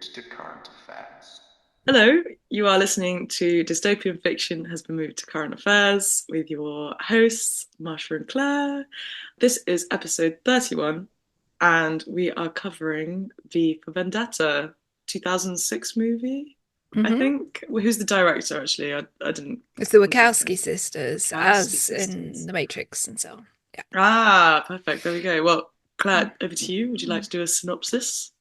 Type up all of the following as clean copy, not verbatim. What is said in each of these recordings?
moved to current affairs. Hello, you are listening to Dystopian Fiction Has Been Moved to Current Affairs with your hosts, Marsha and Claire. This is episode 31, and we are covering V for Vendetta, 2006 movie, I Hmm. think. Who's the director, actually? I didn't. It's the Wachowski sisters, Wachowski as in sisters. The Matrix and so on. Yeah. Ah, perfect. There we go. Well, Claire, over to you. Would you like to do a synopsis?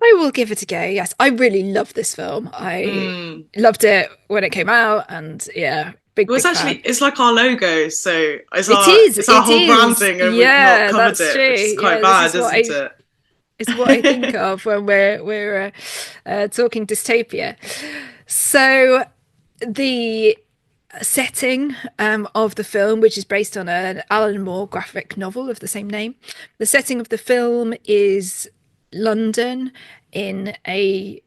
I will give it a go. Yes, I really love this film. I Mm. loved it when it came out, and yeah, big Well, it's big actually fan. it's like our logo, so it's It our is. it's our It whole is. branding, and we've not Yeah, covered that's it, which is true. quite Yeah, this bad, is what isn't I it? is what I think of when we're talking dystopia. So the setting of the film, which is based on an Alan Moore graphic novel of the same name. The setting of the film is London in a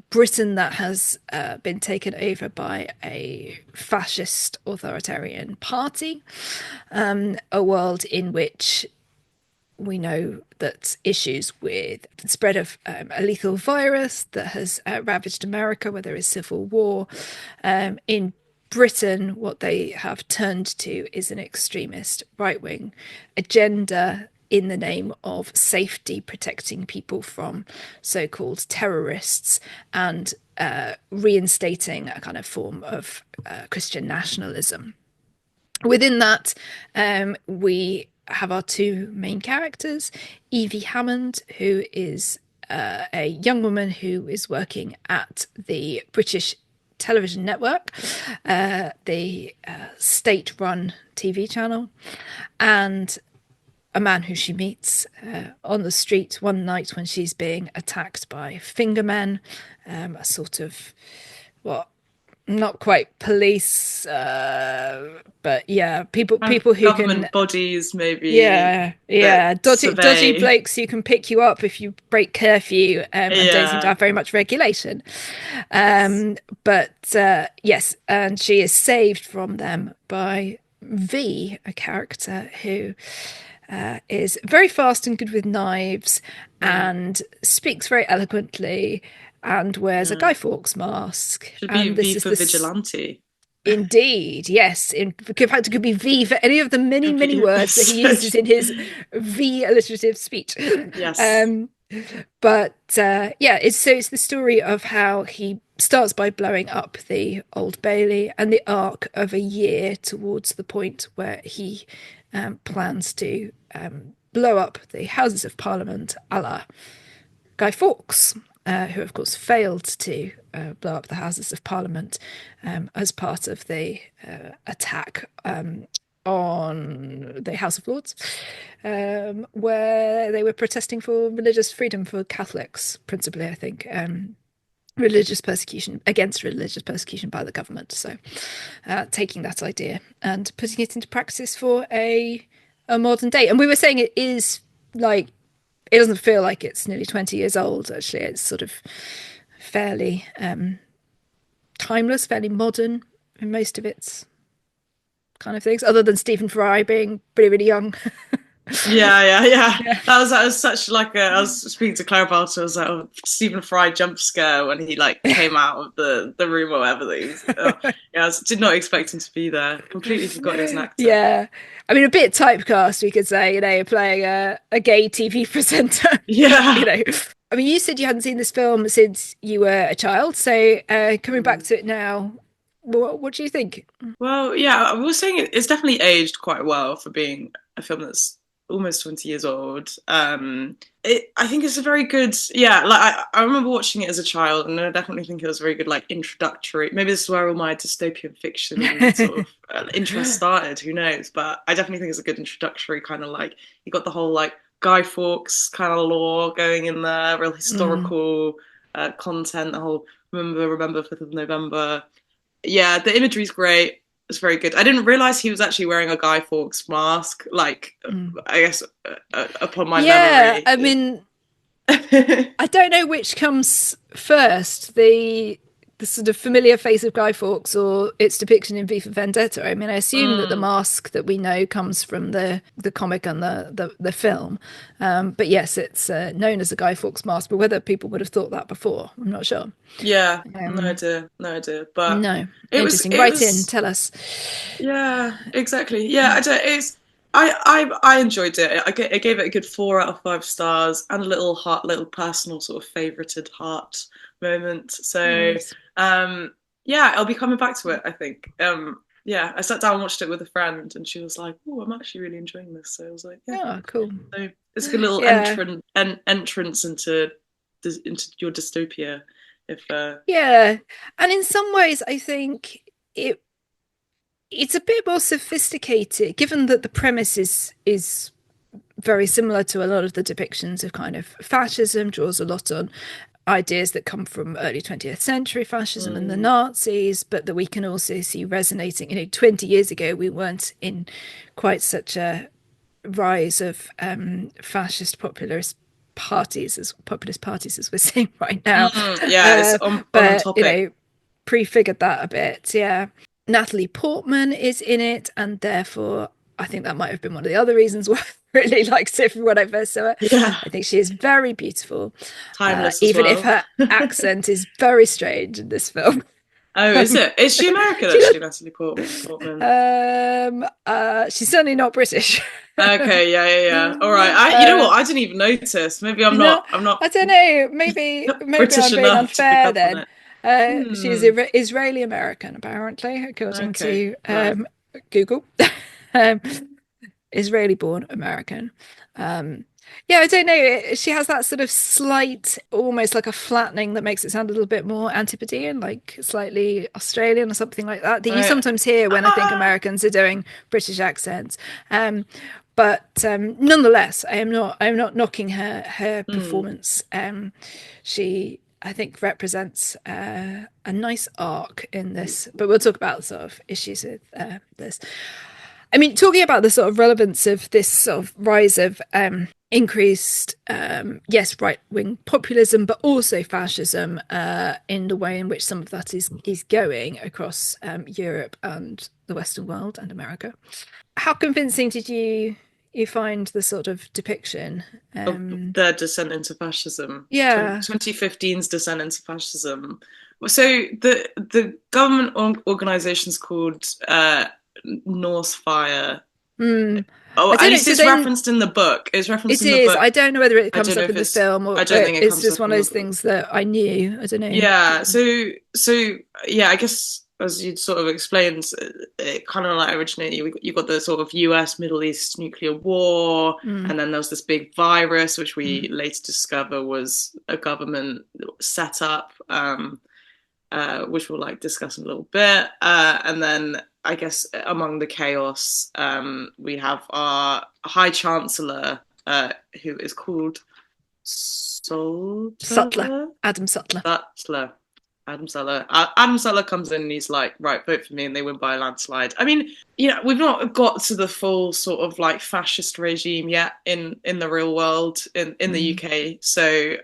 Britain that has been taken over by a fascist authoritarian party, a world in which we know that issues with the spread of a lethal virus that has ravaged America, where there is civil war. In Britain, what they have turned to is an extremist right wing agenda in the name of safety, protecting people from so called terrorists, and reinstating a kind of form of Christian nationalism. Within that, we have our two main characters, Evie Hammond, who is a young woman who is working at the British television network, the state-run TV channel, and a man who she meets on the street one night when she's being attacked by fingermen, a sort of what, not quite police, but yeah, people Kind of people who can, government bodies, maybe, yeah, that yeah, dodgy survey. blokes who can pick you up if you break curfew, and don't seem to Yeah. have very much regulation. Yes. But yes, and she is saved from them by V, a character who is very fast and good with knives, Mm, and speaks very eloquently, and wears a yeah. Guy Fawkes mask. Should be And V this is for this. vigilante. Indeed, yes. In fact, it could be V for any of the many, many Completely words that he uses in his V alliterative speech. yes. Um, but yeah, it's the story of how he starts by blowing up the Old Bailey, and the arc of a year towards the point where he plans to blow up the Houses of Parliament, a la Guy Fawkes, who of course failed to blow up the Houses of Parliament as part of the attack on the House of Lords, where they were protesting for religious freedom for Catholics, principally, I think. Religious persecution against religious persecution by the government. So, taking that idea and putting it into practice for a modern day. And we were saying it is like, it doesn't feel like it's nearly 20 years old. Actually, it's sort of fairly timeless, fairly modern in most of its kind of things, other than Stephen Fry being really, really young. Yeah, yeah, yeah. Yeah. That was such like a. I was speaking to Claire about it. I was like, oh, Stephen Fry jump scare when he like came out of the room or whatever. Yeah, did not expect him to be there. Completely forgot he was an actor. Yeah. I mean, a bit typecast, we could say, playing a gay TV presenter, you Yeah. know. I mean, you said you hadn't seen this film since you were a child. So, coming back to it now, what do you think? Well, yeah, I was saying it's definitely aged quite well for being a film that's almost 20 years old. I think it's a very good, yeah, like I remember watching it as a child, and I definitely think it was a very good, like, introductory. Maybe this is where all my dystopian fiction sort of interest started, who knows? But I definitely think it's a good introductory kind of like, you got the whole, like, Guy Fawkes kind of lore going in there, real Mm. historical content, the whole remember 5th of November. Yeah, the imagery's great. It's very good. I didn't realize he was actually wearing a Guy Fawkes mask. Like, Mm. I guess upon my Yeah, memory. I mean, I don't know which comes first, the the sort of familiar face of Guy Fawkes or its depiction in V for Vendetta. I mean, I assume that the mask that we know comes from the comic and the film. But yes, it's known as a Guy Fawkes mask, but whether people would have thought that before, I'm not sure. Yeah, no idea. But no, it interesting. Was, Write in, tell us. Yeah, exactly. Yeah, I enjoyed it. I gave it a good 4 out of 5 stars and a little personal sort of favorited heart moment. So, Nice. Yeah, I'll be coming back to it, I think. Yeah, I sat down and watched it with a friend, and she was like, "Oh, I'm actually really enjoying this." So I was like, "Yeah, oh, cool." So it's a good little entrance into your dystopia. Yeah, and in some ways, I think it's a bit more sophisticated, given that the premise is very similar to a lot of the depictions of kind of fascism, draws a lot on ideas that come from early 20th century fascism and the Nazis, but that we can also see resonating. 20 years ago, we weren't in quite such a rise of fascist populist parties as we're seeing right now. Yeah, it's on topic. Prefigured that a bit. Yeah. Natalie Portman is in it, and therefore I think that might have been one of the other reasons why I really liked it when I first saw it. Yeah. I think she is very beautiful. Timeless even if her accent is very strange in this film. Oh, is it? Is she American, actually, Natalie Portman? She's certainly not British. Okay, yeah. All right. You know what? I didn't even notice. Maybe I'm not. I don't know. Maybe British I'm being unfair then. She's Israeli American, apparently, according to Google. Israeli born American. I don't know. She has that sort of slight, almost like a flattening that makes it sound a little bit more Antipodean, like slightly Australian or something like that you sometimes hear when I think Americans are doing British accents. But nonetheless, I am not knocking her performance. She, I think, represents a nice arc in this, but we'll talk about sort of issues with this. I mean, talking about the sort of relevance of this sort of rise of increased, right-wing populism, but also fascism in the way in which some of that is going across Europe and the Western world and America. How convincing did you find the sort of depiction? Their descent into fascism. Yeah. 2015's descent into fascism. So the government organization's called Norsefire. Oh, and it's referenced in the book. It's referenced in the book. I don't know whether it comes up in the film or it's just one of those things that I knew. I don't know. Yeah. So yeah, I guess as you sort of explained, it kind of like originated. You got the sort of US Middle East nuclear war, and then there was this big virus, which we later discover was a government set up, which we'll like discuss in a little bit, and then I guess among the chaos, we have our High Chancellor, who is called Sutler. Adam Sutler. Adam Sutler comes in and he's like, right, vote for me, and they win by a landslide. I mean, we've not got to the full sort of like fascist regime yet in the real world in the UK. So,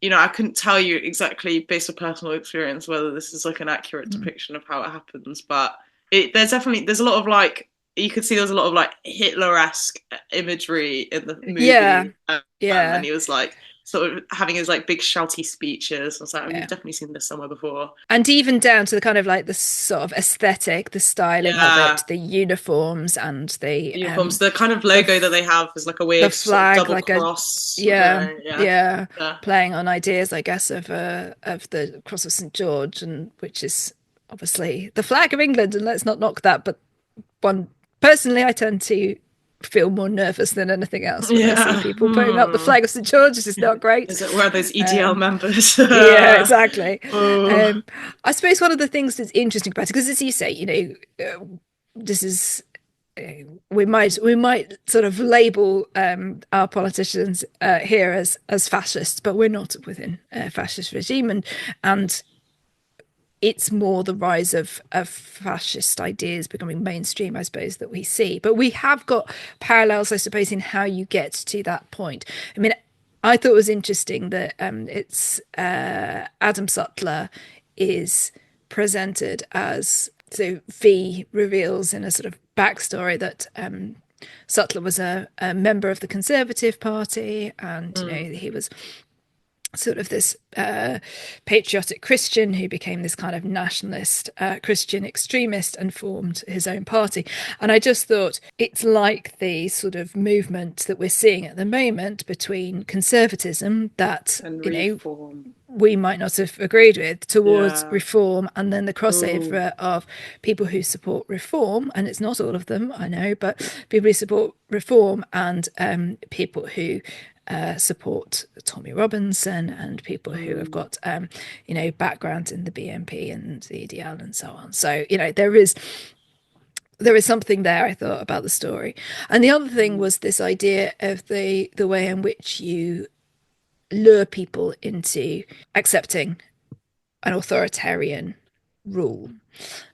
I couldn't tell you exactly based on personal experience whether this is like an accurate depiction of how it happens, but there's a lot of like, you could see there's a lot of like Hitler-esque imagery in the movie. Yeah. And he was like sort of having his like big shouty speeches. I was like, I've definitely seen this somewhere before. And even down to the kind of like the sort of aesthetic, the styling of it, the uniforms and the the kind of logo that they have is like a weird flag, double like cross. Playing on ideas, I guess, of the Cross of St. George, and which is obviously the flag of England, and let's not knock that, but personally I tend to feel more nervous than anything else when I see people putting up the flag of St. George. This is not great. Is it where those EDL members? Yeah, exactly. I suppose one of the things that's interesting about it, because as you say, this is we might sort of label our politicians here as fascists, but we're not within a fascist regime, and it's more the rise of fascist ideas becoming mainstream, I suppose, that we see. But we have got parallels, I suppose, in how you get to that point. I mean, I thought it was interesting that it's Adam Sutler is presented as, so V reveals in a sort of backstory that Sutler was a member of the Conservative Party, and he was sort of this patriotic Christian who became this kind of nationalist Christian extremist and formed his own party. And I just thought it's like the sort of movement that we're seeing at the moment between conservatism that, and reform, we might not have agreed with, towards reform, and then the crossover of people who support reform, and it's not all of them, I know, but people who support reform and people who support Tommy Robinson, and people who have got backgrounds in the BNP and the EDL and so on. So there is something there, I thought, about the story. And the other thing was this idea of the way in which you lure people into accepting an authoritarian rule.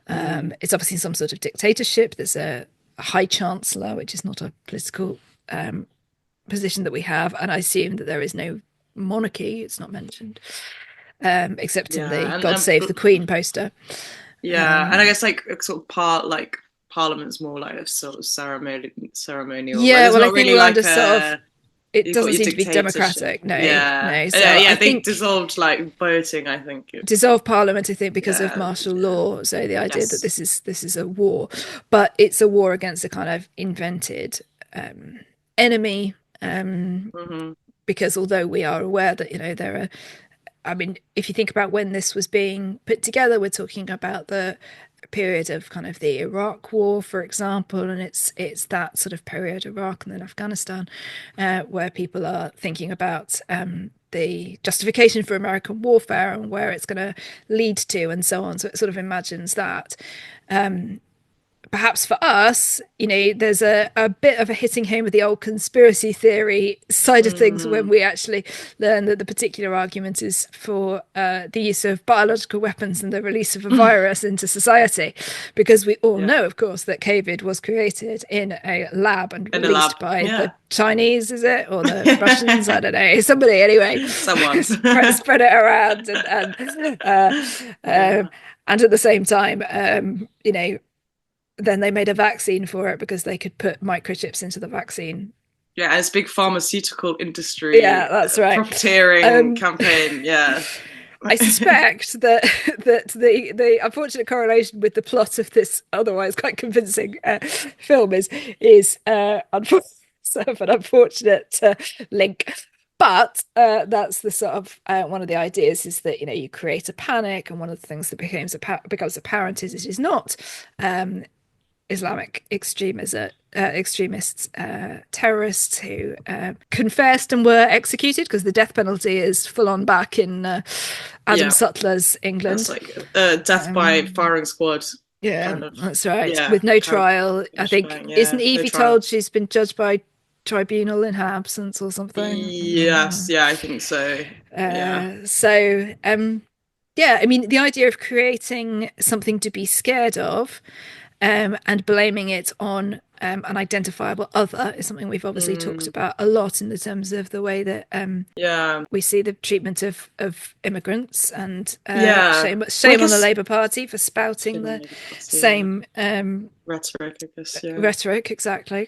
It's obviously some sort of dictatorship. There's a high chancellor, which is not a political position that we have, and I assume that there is no monarchy. It's not mentioned, except in the "God Save the Queen" poster. And I guess like sort of Parliament's more like a sort of ceremonial. Yeah, well, I think really we're like under sort of. It doesn't seem to be democratic. No. So I think dissolved like voting. I think dissolved Parliament. I think because of martial law. So the idea that this is a war, but it's a war against a kind of invented enemy. Because although we are aware that there are, I mean, if you think about when this was being put together, we're talking about the period of kind of the Iraq War, for example, and it's that sort of period, Iraq and then Afghanistan, where people are thinking about the justification for American warfare and where it's going to lead to and so on. So it sort of imagines that. Perhaps for us, there's a bit of a hitting home of the old conspiracy theory side of things when we actually learn that the particular argument is for the use of biological weapons and the release of a virus into society, because we all know, of course, that COVID was created in a lab and released by the Chinese, is it, or the Russians? I don't know, somebody anyway. Someone spread it around, and at the same time, then they made a vaccine for it because they could put microchips into the vaccine. Yeah, it's big pharmaceutical industry. Yeah, that's right. Profiteering campaign. Yeah. I suspect that the unfortunate correlation with the plot of this otherwise quite convincing film is an unfortunate link. But that's the sort of one of the ideas, is that you create a panic, and one of the things that becomes apparent is it is not Islamic extremists, terrorists who confessed and were executed, because the death penalty is full on back in Adam Sutler's England. It's like death by firing squad. Yeah, kind of, that's right. Yeah, with no trial. I think isn't Evey told she's been judged by tribunal in her absence or something? Yes, I think so. I mean, the idea of creating something to be scared of, and blaming it on an identifiable other is something we've obviously talked about a lot in the terms of the way that we see the treatment of immigrants, and shame on the Labour Party for spouting the same rhetoric, I guess. Rhetoric, exactly.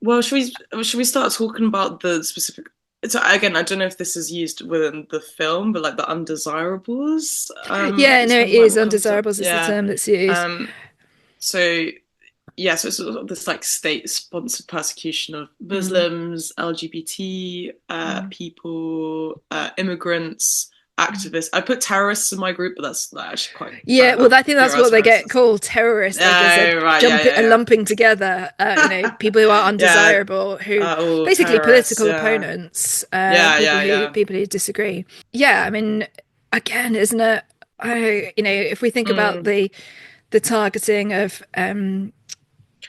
Well, should we start talking about the specific? So again, I don't know if this is used within the film, but like the undesirables. It is. Undesirables is the term that's used. So it's sort of this like state-sponsored persecution of Muslims, LGBT people, immigrants, activists. I put terrorists in my group, but that's actually quite. Well, I think that's what they get called, terrorists. Lumping together, people who are undesirable, who basically political opponents, people who disagree. Yeah, I mean, again, isn't it? If we think about the targeting of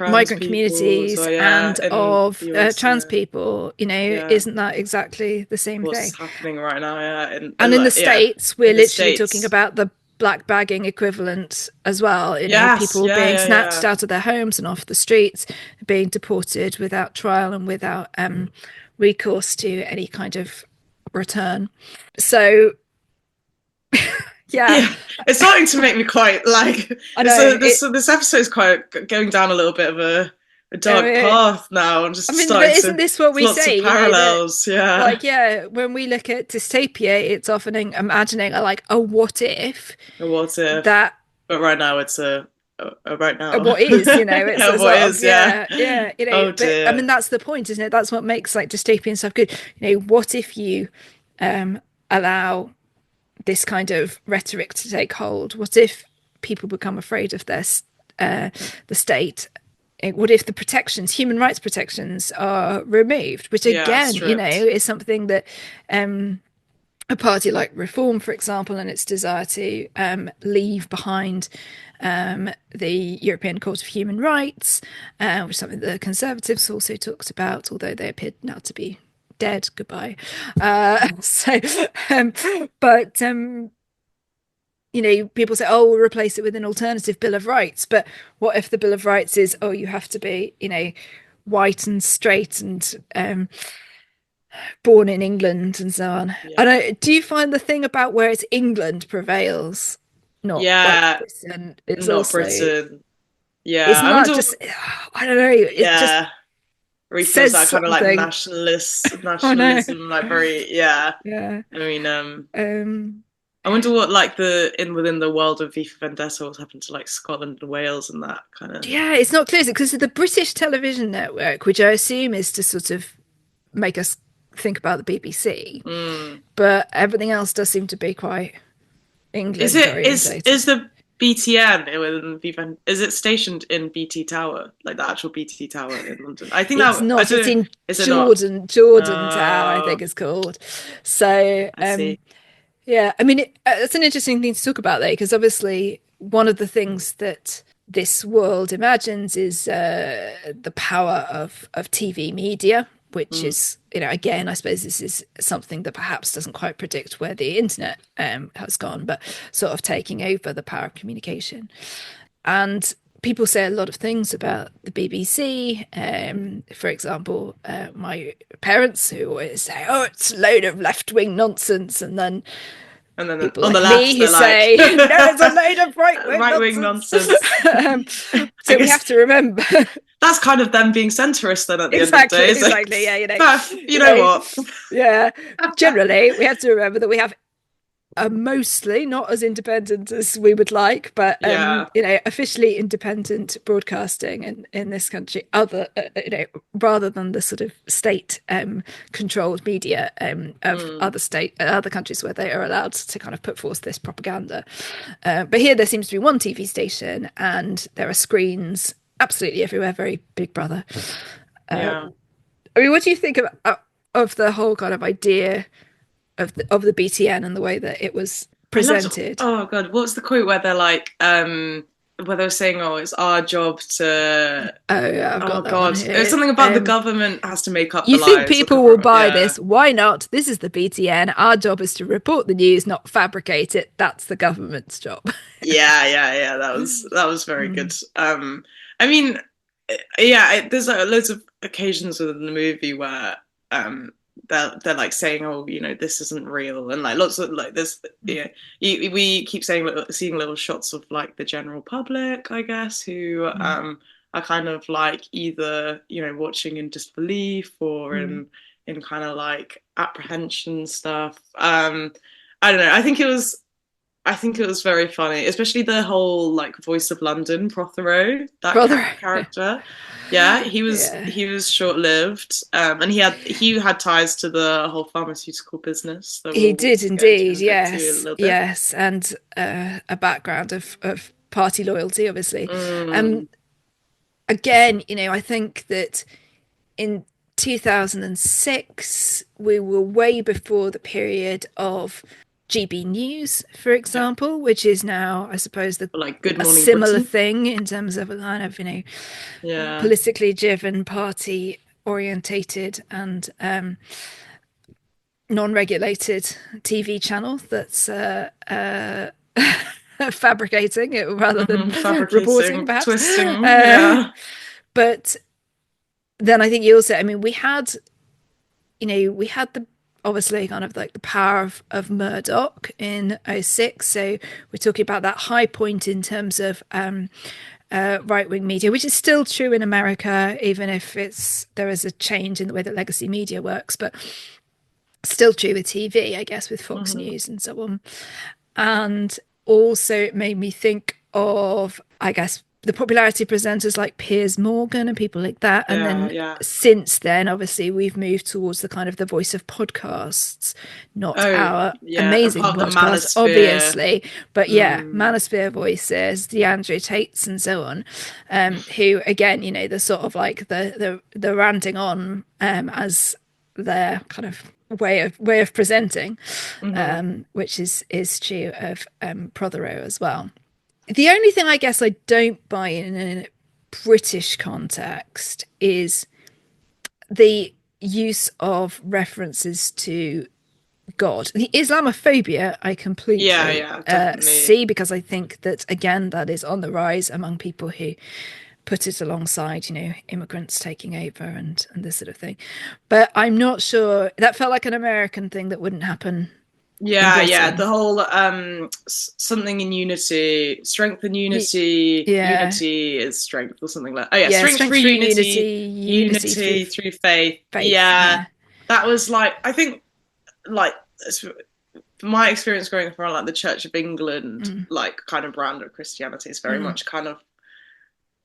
migrant communities and of trans people, isn't that exactly the same thing? What's happening right now? And in the States, we're literally talking about the black bagging equivalent as well. People being snatched out of their homes and off the streets, being deported without trial and without recourse to any kind of return. So Yeah, it's starting to make me quite like. I know. This episode is quite going down a little bit of a dark path now. I'm just I mean, but starting isn't to. this what we Lots say? of You know, that parallels, yeah. like, yeah, when we look at dystopia, it's often imagining like a what if What if? that But right now it's a right now. what is, you know, it's Yeah, a what sort of is? Yeah. you know. Oh But I mean, dear. that's the point, isn't it? That's what makes like dystopian stuff good. You know, what if you allow this kind of rhetoric to take hold? What if people become afraid of the state? What if the protections, human rights protections, are removed? Which Yeah, again, you know, stripped. is something that a party like Reform, for example, and its desire to leave behind the European Court of Human Rights, which is something the Conservatives also talked about, although they appeared now to be dead. Goodbye. So, but you know, people say, "Oh, we'll replace it with an alternative Bill of Rights." But what if the Bill of Rights is, "Oh, you have to be, you know, white and straight and born in England and so on." Yeah. I don't. Do you find the thing about where it's England prevails, not like Britain? It's not also Britain. Yeah, Isn't that just? I don't know. It just refills says that kind of like something. I know. nationalism, like very, yeah. Yeah. I mean, I wonder what like within the world of V for Vendetta what's happened to like Scotland and Wales and that kind of. Yeah, it's not clear because the British television network, which I assume is to sort of make us think about the BBC, but everything else does seem to be quite England orientated. Is the BTN within V? Is it stationed in BT Tower, like the actual BT Tower in London? I think it's that not. It's in is it Jordan. not? Jordan Tower, I think it's called. So, I see. yeah, I mean, it's an interesting thing to talk about there because obviously one of the things that this world imagines is the power of TV media, which is, you know, again, I suppose this is something that perhaps doesn't quite predict where the internet has gone, but sort of taking over the power of communication. And people say a lot of things about the BBC. For example, my parents who always say, "Oh, it's a load of left-wing nonsense," and then people on like the left, me who say, "No, it's a load of right-wing nonsense." So we have to remember that's kind of them being centrist then at the end of the day. Exactly. Yeah, you know what? Yeah. Generally, we have to remember that we have mostly not as independent as we would like, but you know, officially independent broadcasting in this country, other you know, rather than the sort of state controlled media of other countries where they are allowed to kind of put forth this propaganda. But here there seems to be one TV station, and there are screens absolutely everywhere, very Big Brother. I mean, what do you think of the whole kind of idea of the BTN and the way that it was presented? Oh god, what's the quote where they're like, where they were saying, "Oh, it's our job to." Oh yeah, I've got that god, one here. It's something about the government has to make up. You the think lies people will buy this? Why not? This is the BTN. Our job is to report the news, not fabricate it. That's the government's job. Yeah. That was very good. I mean, there's loads of occasions within the movie where they're like saying, "Oh, you know, this isn't real," and like lots of like this. Yeah, we keep seeing little shots of like the general public, I guess, who are kind of like either, you know, watching in disbelief or in kind of like apprehension stuff. I don't know. I think it was very funny, especially the whole like Voice of London Prothero, character. Yeah, he was short-lived, and he had ties to the whole pharmaceutical business. He did indeed, yes, and a background of party loyalty, obviously. Again, you know, I think that in 2006 we were way before the period of GB News, for example, which is now, I suppose, like Good a Morning similar Britain thing in terms of a kind of, you know, politically driven, party orientated and non-regulated TV channel that's fabricating it rather than reporting, perhaps. Twisting, But then I think you also, I mean, we had the obviously kind of like the power of Murdoch in '06. So we're talking about that high point in terms of right-wing media, which is still true in America, even if there is a change in the way that legacy media works, but still true with TV, I guess, with Fox News and so on. And also it made me think of, I guess, the popularity of presenters like Piers Morgan and people like that. And then since then, obviously, we've moved towards the kind of the voice of podcasts, not our amazing podcasts, obviously, but Manosphere voices, DeAndre Tates and so on, who, again, you know, the sort of like the ranting on as their kind of way of presenting, which is true of Prothero as well. The only thing I guess I don't buy in a British context is the use of references to God. The Islamophobia I completely see, because I think that, again, that is on the rise among people who put it alongside, you know, immigrants taking over and this sort of thing. But I'm not sure. That felt like an American thing that wouldn't happen. Yeah, the whole something in unity, strength in unity, unity is strength, or something like. Oh yeah, strength through unity through faith. Yeah, that was like, I think, like, my experience growing up around like the Church of England, like kind of brand of Christianity is very much kind of.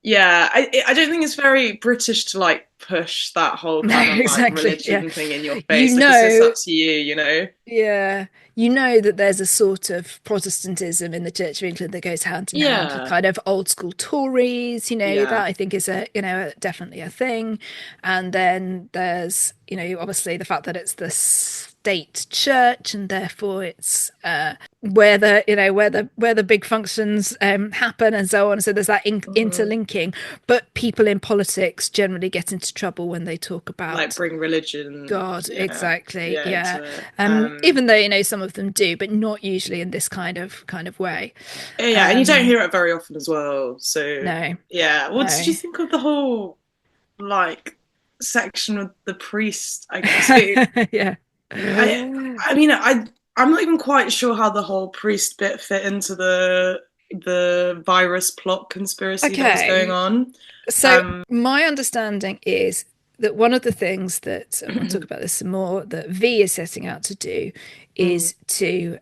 Yeah, I don't think it's very British to like push that whole kind of like religion thing in your face, you know, because it's up to you, you know. Yeah, you know that there's a sort of Protestantism in the Church of England that goes hand in hand with kind of old school Tories, you know, that I think is definitely a thing. And then there's, you know, obviously the fact that it's the state church, and therefore it's where the big functions happen and so on. So there's that interlinking. But people in politics generally get into trouble when they talk about like bring religion, God, exactly, even though, you know, some of them do, but not usually in this kind of way. And you don't hear it very often as well. So no, what did you think of the whole like section with the priest? I guess. I mean, I'm not even quite sure how the whole priest bit fit into the virus plot conspiracy that was going on. So my understanding is that one of the things that, and we'll talk about this some more, that V is setting out to do is to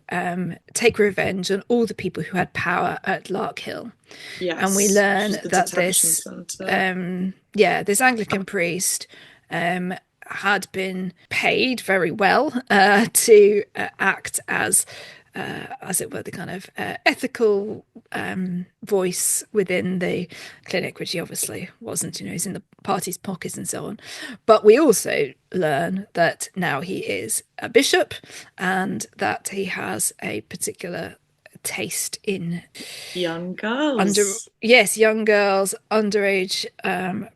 take revenge on all the people who had power at Larkhill. Yes, and we learn that this Anglican priest had been paid very well to act as it were, the kind of ethical voice within the clinic, which he obviously wasn't. You know, he's in the party's pockets and so on. But we also learn that now he is a bishop, and that he has a particular taste in young girls. Young girls, underage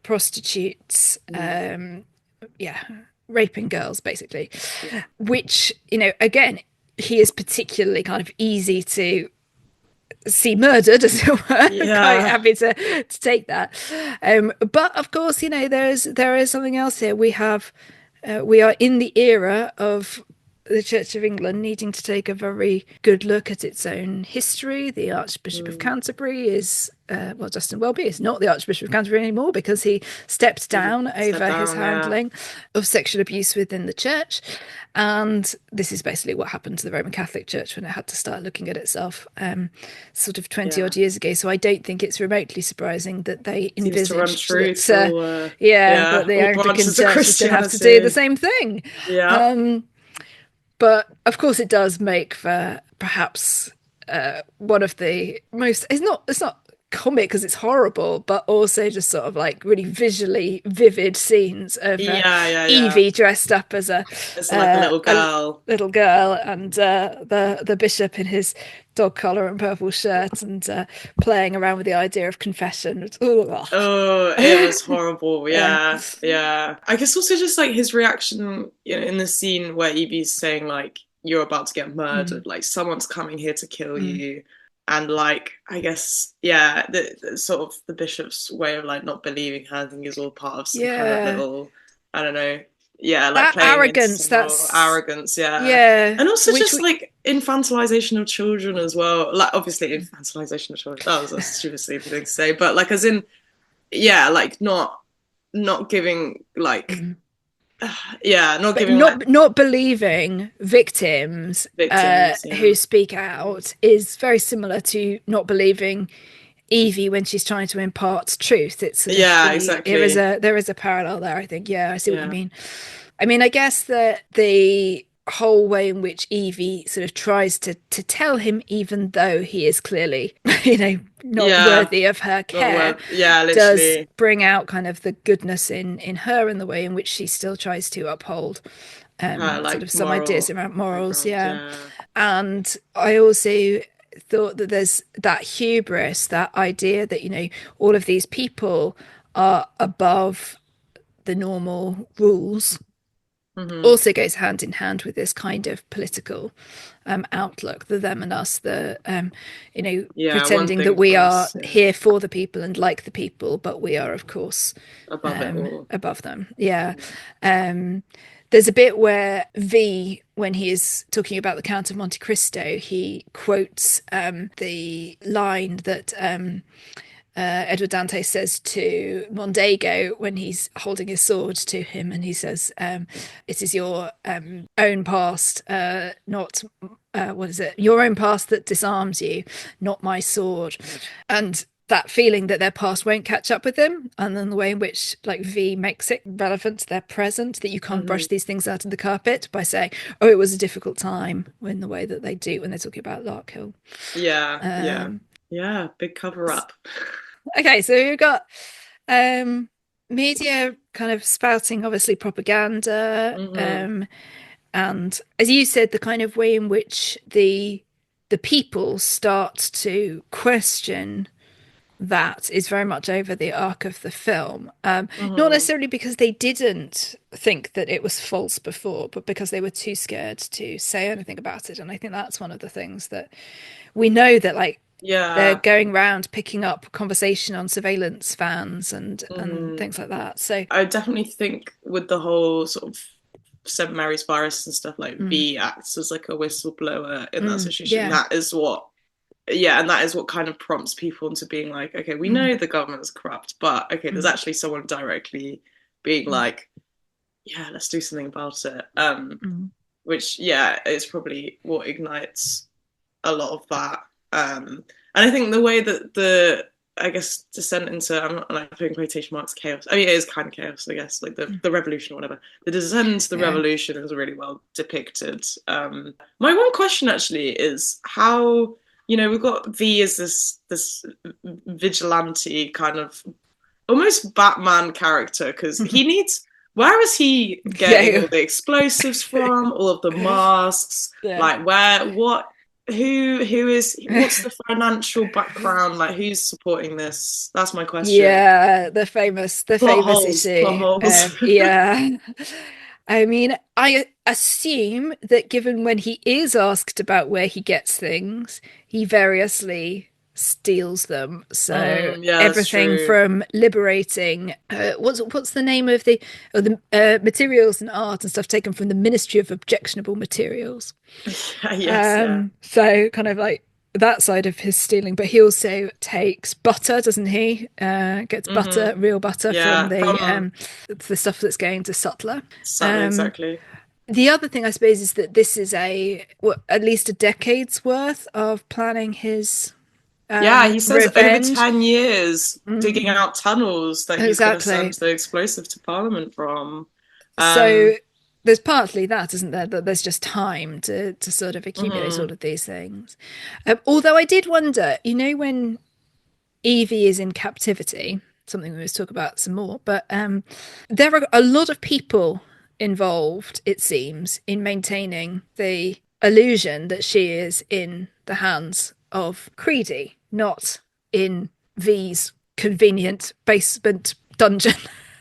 prostitutes, raping girls, basically. Which, you know, again, he is particularly kind of easy to see murdered, as it were. Quite happy to take that. But of course, you know, there is something else here. We are in the era of the Church of England needing to take a very good look at its own history. The Archbishop of Canterbury is, Justin Welby is not the Archbishop of Canterbury anymore, because he stepped down over his handling of sexual abuse within the church. And this is basically what happened to the Roman Catholic Church when it had to start looking at itself sort of 20 odd years ago. So I don't think it's remotely surprising that they envisaged that the Anglican Church was going to have to do the same thing. But of course, it does make for perhaps one of the most. It's not comic because it's horrible, but also just sort of like really visually vivid scenes of Evey dressed up as like a little girl, and the bishop in his dog collar and purple shirt, and playing around with the idea of confession. It was horrible. I guess also just like his reaction, you know, in the scene where Evie's saying like, you're about to get murdered, like someone's coming here to kill you. And like, I guess, the sort of the bishop's way of like not believing her, I think, is all part of some kind of little, I don't know, yeah, like that playing arrogance, into more that's arrogance, yeah. yeah, And also which just like infantilization of children as well. Like obviously infantilization of children. That was a stupid thing to say, but like as in, yeah, like not giving like yeah, not but giving like not believing victims victims, yeah. who speak out is very similar to not believing Evey when she's trying to impart truth. It's sort of Yeah, there is exactly. a parallel there, I think. Yeah, I see what you Yeah. mean. I mean, I guess that the whole way in which Evey sort of tries to tell him, even though he is clearly, not Yeah. worthy of her Not care, worth, yeah, does literally. bring out kind of the goodness in her and the way in which she still tries to uphold Her sort like of some ideas moral around morals. background, Yeah. yeah. And I also thought that there's that hubris, that idea that, all of these people are above the normal rules, also goes hand in hand with this kind of political outlook, the them and us, the Yeah, one pretending that thing we for are us, yeah. here for the people and like the people, but we are of course Above it all. above them. Yeah. There's a bit where V, when he is talking about the Count of Monte Cristo, he quotes the line that Edward Dante says to Mondego when he's holding his sword to him, and he says, "It is your own past, not what is it? Your own past that disarms you, not my sword." And that feeling that their past won't catch up with them, and then the way in which like V makes it relevant to their present, that you can't brush these things out of the carpet by saying, "Oh, it was a difficult time," in the way that they do when they're talking about Larkhill. Yeah. Yeah, big cover up. Okay, so we've got media kind of spouting obviously propaganda, and as you said, the kind of way in which the people start to question that is very much over the arc of the film. Not necessarily because they didn't think that it was false before, but because they were too scared to say anything about it. And I think that's one of the things that we know, that like they're Yeah. going around picking up conversation on surveillance vans and things like that. So I definitely think with the whole sort of St. Mary's virus and stuff, like V acts as like a whistleblower in that situation. yeah. That is what, yeah, and that is what kind of prompts people into being like, okay, we know the government's corrupt, but okay, there's actually someone directly being like, yeah, let's do something about it. Which, yeah, is probably what ignites a lot of that. And I think the way that I guess, descent into, I'm not like putting quotation marks, chaos. I mean, it is kind of chaos, I guess, like the revolution or whatever. The descent into the revolution is really well depicted. My one question actually is how, we've got V as this vigilante kind of almost Batman character, because he needs, where is he getting all the explosives from, all of the masks, like what's the financial background, like who's supporting this? That's my question. Yeah, the famous issue. Plot holes. Yeah. I mean, I assume that given when he is asked about where he gets things, he variously steals them. So yeah, everything from liberating what's the name of the materials and art and stuff taken from the Ministry of Objectionable Materials. So kind of like that side of his stealing, but he also takes butter, doesn't he? Gets butter, real butter from the stuff that's going to Sutler. Exactly. The other thing, I suppose, is that this is at least a decade's worth of planning his he says revenge. over 10 years digging out tunnels that he's going to send the explosive to Parliament from. So there's partly that, isn't there? That there's just time to sort of accumulate all of these things. Although I did wonder, when Evey is in captivity, something we must talk about some more, but there are a lot of people involved, it seems, in maintaining the illusion that she is in the hands of Creedy, not in V's convenient basement dungeon.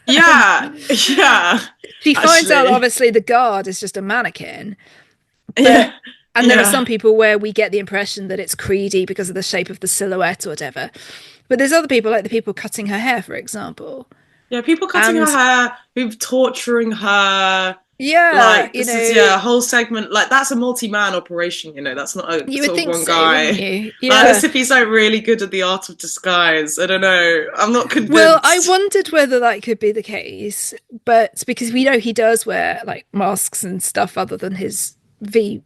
Yeah. She finds out, obviously, the guard is just a mannequin. And there are some people where we get the impression that it's Creedy because of the shape of the silhouette or whatever. But there's other people, like the people cutting her hair, for example, Yeah, people cutting her And hair, people torturing her. yeah, Like this is a whole segment. Like that's a multi-man operation. That's not a you would sort of think one so, wouldn't guy. you? Like Yeah. as if he's like really good at the art of disguise. I don't know. I'm not Well, I convinced. wondered whether that could be the case, but because we know he does wear like masks and stuff other than his V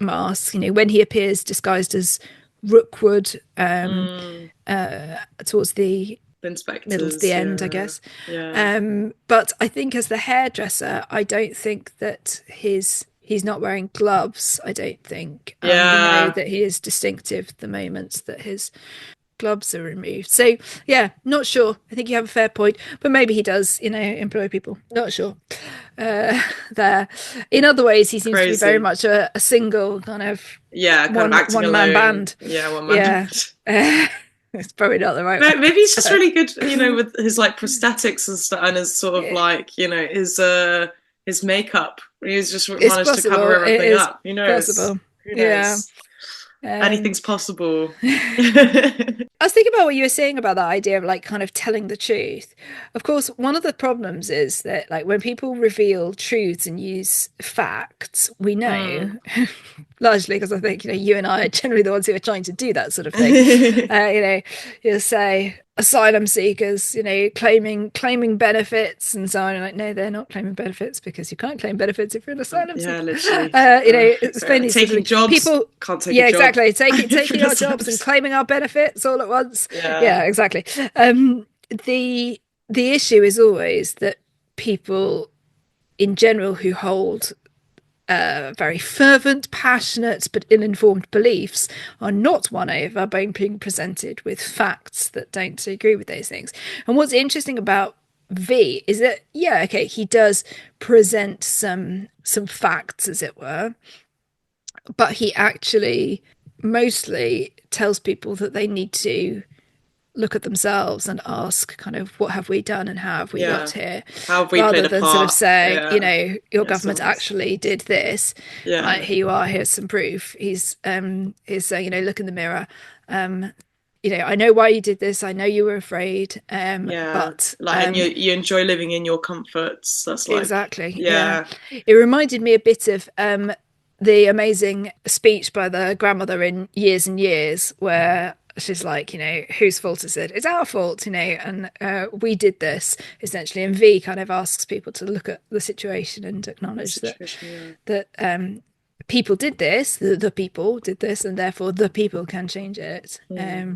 mask, when he appears disguised as Rookwood Mm, towards the the middle to the inspectors, end, I yeah, guess. yeah, But I think as the hairdresser, I don't think that he's not wearing gloves. I don't think we know yeah. that he is distinctive the moment that his gloves are removed. So yeah, not sure. I think you have a fair point, but maybe he does, employ people. Not sure. There, in other ways, he seems to be very Crazy. much a single kind of Yeah, kind of acting one man alone. band. Yeah, one man Yeah, band. it's probably not the right Maybe he's just word. really good, with his like prosthetics and stuff, and his sort of Yeah, like, his makeup. He's just it's managed to cover possible. It everything is up. Who knows? possible. Who Yeah. knows? Um, Anything's possible. I was thinking about what you were saying about that idea of like kind of telling the truth. Of course, one of the problems is that like when people reveal truths and use facts, we know Mm. largely because I think you and I are generally the ones who are trying to do that sort of thing. You'll say asylum seekers, claiming benefits and so on. Like, no, they're not claiming benefits because you can't claim benefits if you're an asylum Yeah, seeker. literally. It's mainly sort Taking of jobs, people. can't take a Yeah, job. exactly. If Taking you're our jobs and asylum- claiming our benefits all at once. Yeah, Yeah, exactly. The issue is always that people in general who hold very fervent, passionate, but ill-informed beliefs are not won over by being presented with facts that don't agree with those things. And what's interesting about V is that, yeah, okay, he does present some facts, as it were, but he actually mostly tells people that they need to look at themselves and ask kind of what have we done and how have we got yeah. here, How have we played rather a than sort of part? saying, Yeah, your yeah. government So, actually did this. yeah, Here you are, here's some proof. He's saying, look in the mirror. I know why you did this. I know you were afraid. yeah. But Like, and you enjoy living in your comforts. That's like, exactly, yeah. yeah, It reminded me a bit of the amazing speech by the grandmother in Years and Years, where she's like, whose fault is it? It's our fault, and we did this essentially. And V kind of asks people to look at the situation and the acknowledge that situation. that people did this, the people did this, and therefore the people can change it. Yeah,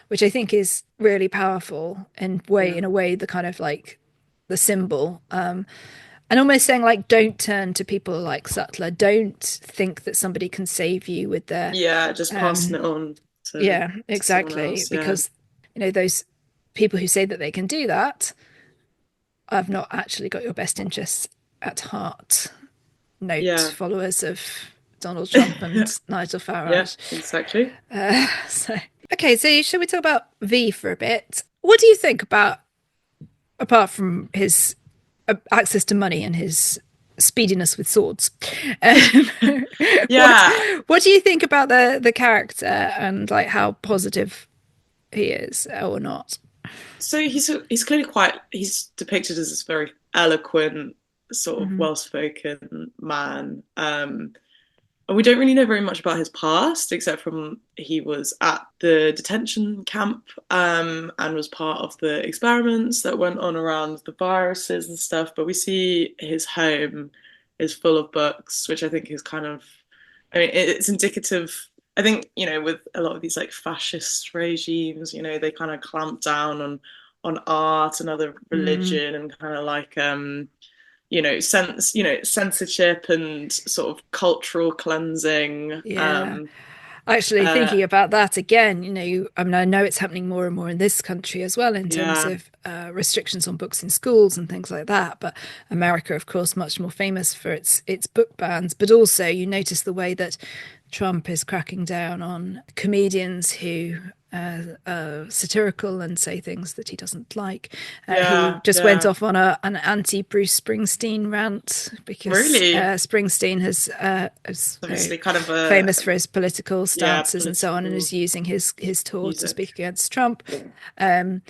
Which I think is really powerful yeah, in a way the kind of like the symbol. And almost saying like don't turn to people like Sutler, don't think that somebody can save you with their yeah. Just passing it on yeah, to someone exactly, else. Yeah, because those people who say that they can do that have not actually got your best interests at heart. Note yeah, followers of Donald Trump and Nigel yeah. Farage. Exactly. So okay, so shall we talk about V for a bit? What do you think about, apart from his access to money and his speediness with swords? What Yeah. what do you think about the character and like how positive he is or not? So he's clearly he's depicted as this very eloquent, sort of Mm-hmm. well-spoken man. And we don't really know very much about his past, except from he was at the detention camp, and was part of the experiments that went on around the viruses and stuff. But we see his home is full of books, which I think is kind of, I mean, it's indicative. I think, with a lot of these like fascist regimes, they kind of clamp down on art and other Mm, religion and kind of like censorship and sort of cultural cleansing. yeah. Actually, thinking about that again, I mean, I know it's happening more and more in this country as well in terms Yeah, of restrictions on books in schools and things like that. But America, of course, much more famous for its book bans. But also, you notice the way that Trump is cracking down on comedians who satirical and say things that he doesn't like. He Yeah, just went yeah. off on an anti-Bruce Springsteen rant because Really? Springsteen is Obviously kind of a, famous for his political yeah, stances and so on, and political is using his tour to music. speak against Trump. Um,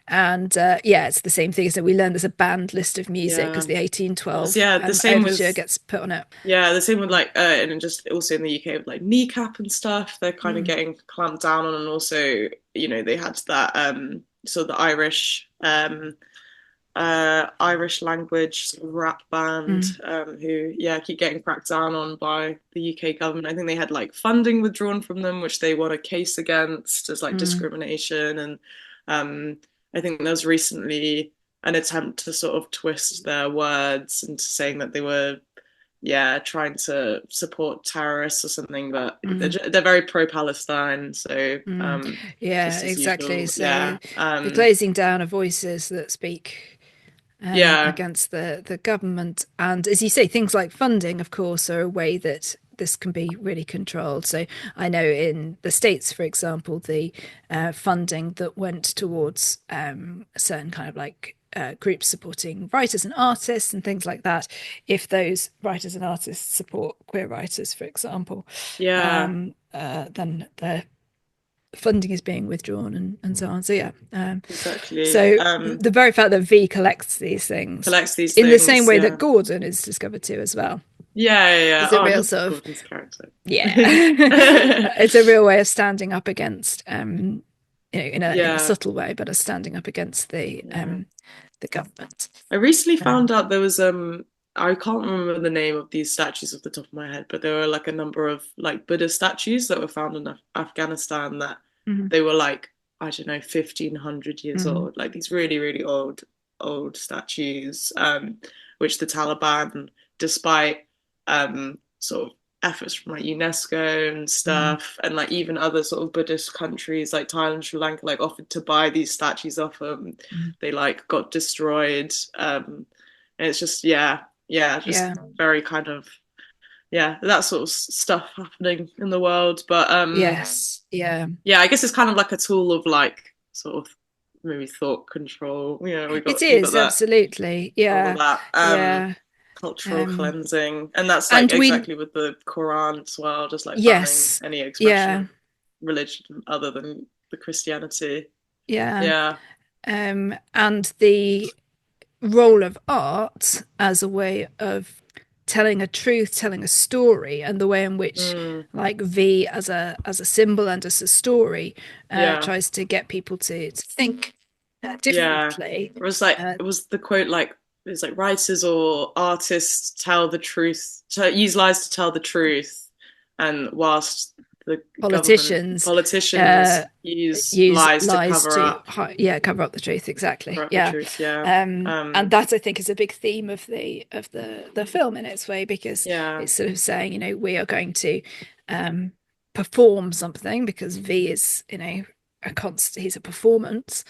and yeah, it's the same thing. So we learned there's a banned list of music because Yeah. the It's, 1812 yeah, the same overture with gets put on it. yeah, the same with like and just also in the UK with like kneecap and stuff, they're kind of Mm, getting clamped down on, and also, they had that sort of the Irish language sort of rap band mm, who keep getting cracked down on by the UK government. I think they had like funding withdrawn from them, which they won a case against as like mm, discrimination. And I think there was recently an attempt to sort of twist their words into saying that they were trying to support terrorists or something, but mm. they're very pro-Palestine, so Yeah, just as exactly. usual, So the glazing down of voices that speak yeah, against the government. And as you say, things like funding, of course, are a way that this can be really controlled. So I know in the States, for example, the funding that went towards a certain kind of like groups supporting writers and artists and things like that, if those writers and artists support queer writers, for example, yeah, then the funding is being withdrawn and so on. So yeah, exactly. so the very fact that V collects these things Collects these in the same things, way that yeah. Gordon is discovered too as well Yeah. is a Oh, I real love sort of Gordon's character. yeah it's a real way of standing up against in a Yeah, subtle way, but of standing up against yeah. the government. I recently um, found out there was I can't remember the name of these statues off the top of my head, but there were like a number of like Buddha statues that were found in Afghanistan that mhm, they were like, I don't know, 1500 years mhm, old, like these really, really old statues, which the Taliban, despite sort of efforts from like UNESCO and mhm, stuff, and like even other sort of Buddhist countries like Thailand, Sri Lanka, like offered to buy these statues off them. mhm. They like got destroyed. And it's just just Yeah, very kind of that sort of stuff happening in the world. But yes, yeah, I guess it's kind of like a tool of like sort of maybe thought control. it You got is that absolutely, all of yeah, that yeah. cultural um cleansing, and that's like and we exactly with the Quran as well, just like banning yes, any expression yeah, of religion other than the Christianity. yeah. Yeah, And the role of art as a way of telling a truth, telling a story, and the way in which mm, like V as a symbol and as a story yeah. tries to get people to think Yeah. differently. Uh, It was the quote like it was like writers or artists tell the truth, to use lies to tell the truth, and whilst the government Politicians politicians use use lies to lies cover to up cover up the truth, exactly, the yeah. truth. Yeah. And that I think is a big theme of the film in its way, because Yeah. it's sort of saying, we are going to perform something, because V is, he's a performance.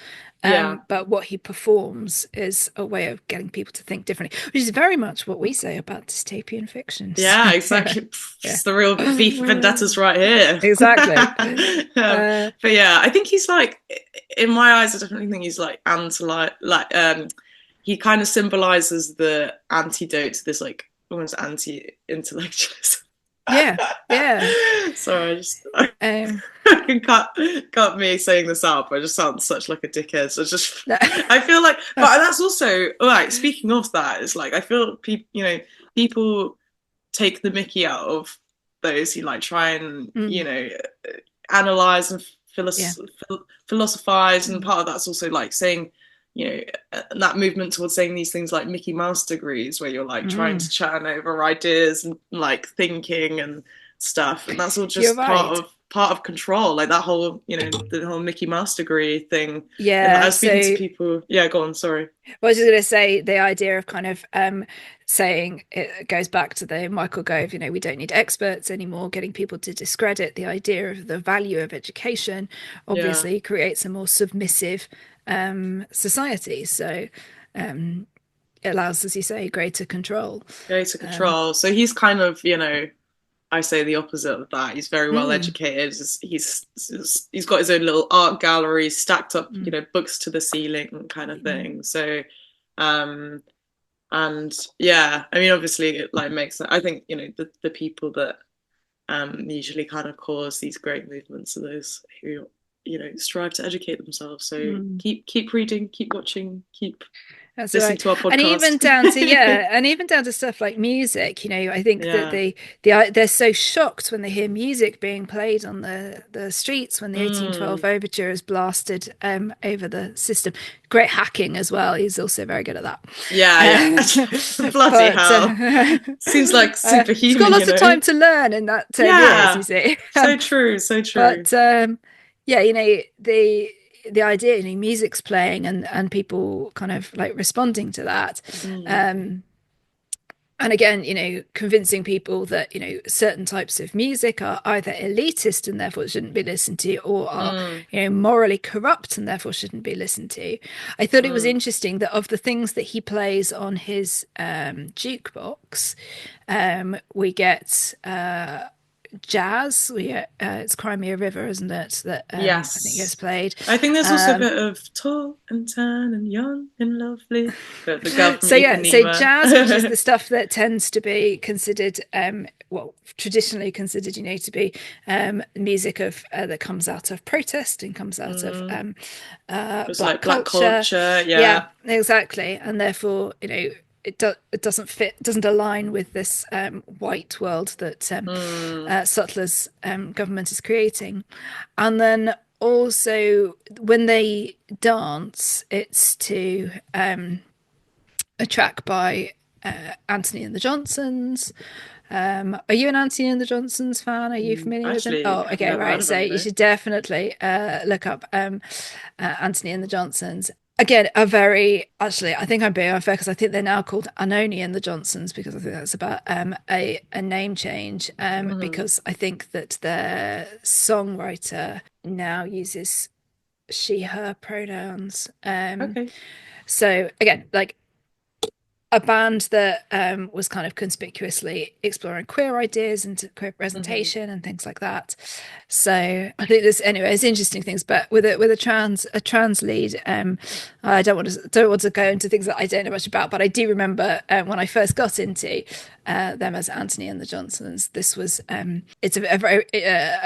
Yeah. But what he performs is a way of getting people to think differently, which is very much what we say about dystopian fiction. Yeah, So, exactly. yeah. It's the real V for Vendettas right here. Exactly. But yeah, I think he's like, in my eyes, I definitely think he's like he kind of symbolizes the antidote to this like almost anti-intellectualism. Yeah, yeah. Sorry, I just Um, I can cut me saying this out, but I just sound such like a dickhead. So it's just I feel like, but that's also like speaking of that, it's like I feel people take the mickey out of those who like try and mm, analyze and yeah. philosophize, and Mm, part of that's also like saying that movement towards saying these things like Mickey Mouse degrees, where you're like trying mm. to churn over ideas and like thinking and stuff, and that's all You're just right. part of control, like that whole the whole Mickey Mouse degree thing. And I Yeah. was speaking to So people. Yeah, go on. Sorry. I was just going to say the idea of kind of saying, it goes back to the Michael Gove, we don't need experts anymore, getting people to discredit the idea of the value of education Yeah. obviously creates a more submissive society. So it allows, as you say, greater control. Greater Um, control. So he's kind of I say the opposite of that. He's very well Mm. educated. He's got his own little art gallery, stacked up, Mm. books to the ceiling kind of Mm. thing. So, and yeah, I mean, obviously, it like makes. I think the people that usually kind of cause these great movements are those who strive to educate themselves. So Mm. keep reading, keep watching, keep That's listening right. to our podcast. And even down to and even down to stuff like music, I think that they're so shocked when they hear music being played on the streets when the 1812 overture is blasted over the system. Great hacking as well. He's also very good at that. Yeah. Bloody hell. Seems like superhuman. He's got lots of time to learn in that 10 years, you see. So true, so true. But the idea, music's playing and people kind of like responding to that. And again, convincing people that, certain types of music are either elitist and therefore shouldn't be listened to, or are, morally corrupt and therefore shouldn't be listened to. I thought it was interesting that of the things that he plays on his jukebox, we get jazz. It's Crimea River, isn't it? That yes, I think gets played. I think there's also a bit of tall and tan and young and lovely. But the girl from so Ipanema. Jazz, which is the stuff that tends to be considered, traditionally considered, to be music of that comes out of protest and comes out of black culture. Yeah, exactly, and therefore, it doesn't align with this white world that Sutler's government is creating. And then also when they dance, it's to a track by Anthony and the Johnsons. Are you an Anthony and the Johnsons fan? Are you familiar with them? Oh, okay, right. So you should definitely look up Anthony and the Johnsons. Again, I think I'm being unfair because I think they're now called Anoni and the Johnsons, because I think that's about a name change, because I think that their songwriter now uses she, her pronouns. Okay. So again, like a band that was kind of conspicuously exploring queer ideas and queer presentation and things like that. So I think it's interesting things, but with a trans lead, I don't want to go into things that I don't know much about, but I do remember when I first got into them as Anthony and the Johnsons, this was it's a very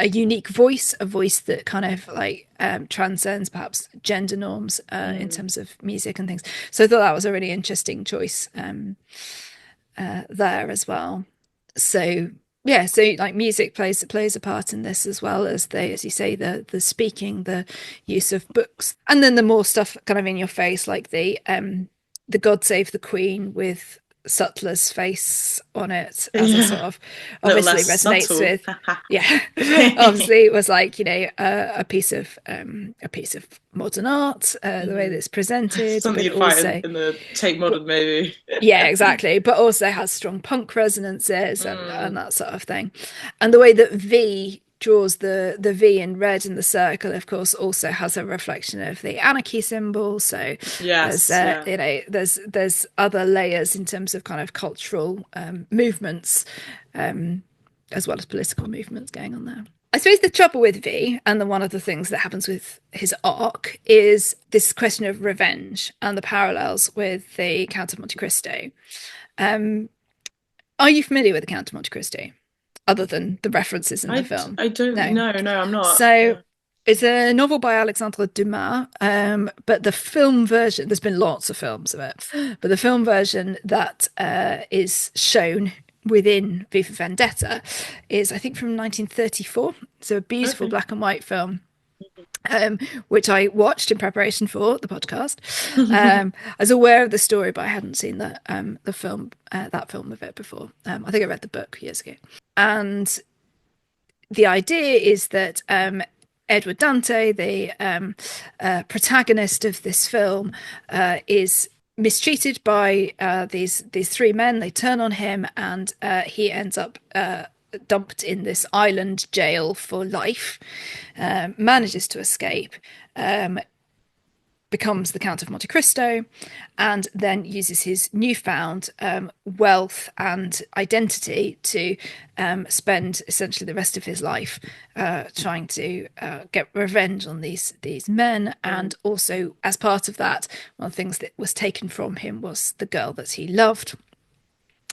unique voice, a voice that kind of like transcends perhaps gender norms in terms of music and things. So I thought that was a really interesting choice there as well. So yeah, so like music plays a part in this, as well as as you say, the speaking, the use of books, and then the more stuff kind of in your face, like the God Save the Queen with Sutler's face on it as a sort of obviously resonates with obviously it was like a piece of modern art, the way that it's presented, something you'd find in the Tate Modern maybe. Yeah, exactly, but also has strong punk resonances and that sort of thing. And the way that V draws the V in red in the circle, of course, also has a reflection of the anarchy symbol. So there's other layers in terms of kind of cultural movements, as well as political movements going on there. I suppose the trouble with V, and one of the things that happens with his arc, is this question of revenge and the parallels with the Count of Monte Cristo. Are you familiar with the Count of Monte Cristo, other than the references in the film? I don't know. No, I'm not. So it's a novel by Alexandre Dumas, but the film version, there's been lots of films of it, but the film version that is shown within V for Vendetta is, I think, from 1934. So a beautiful black and white film, which I watched in preparation for the podcast. I was aware of the story, but I hadn't seen the film, that film of it before. I think I read the book years ago. And the idea is that Edward Dante, the protagonist of this film, is mistreated by these three men. They turn on him, and he ends up dumped in this island jail for life, manages to escape, becomes the Count of Monte Cristo, and then uses his newfound wealth and identity to spend essentially the rest of his life trying to get revenge on these men. And also, as part of that, one of the things that was taken from him was the girl that he loved.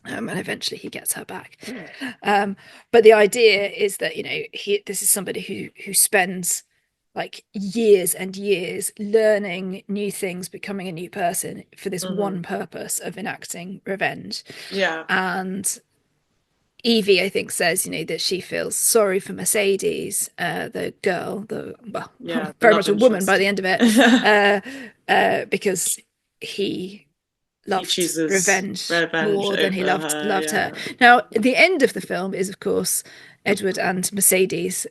And eventually he gets her back. But the idea is that, this is somebody who spends like years and years learning new things, becoming a new person for this one purpose of enacting revenge. Yeah. And Evey, I think, says, that she feels sorry for Mercedes, the girl, very much a woman by the end of it, because he loved revenge more than he loved her. Now, the end of the film is, of course, Edward and Mercedes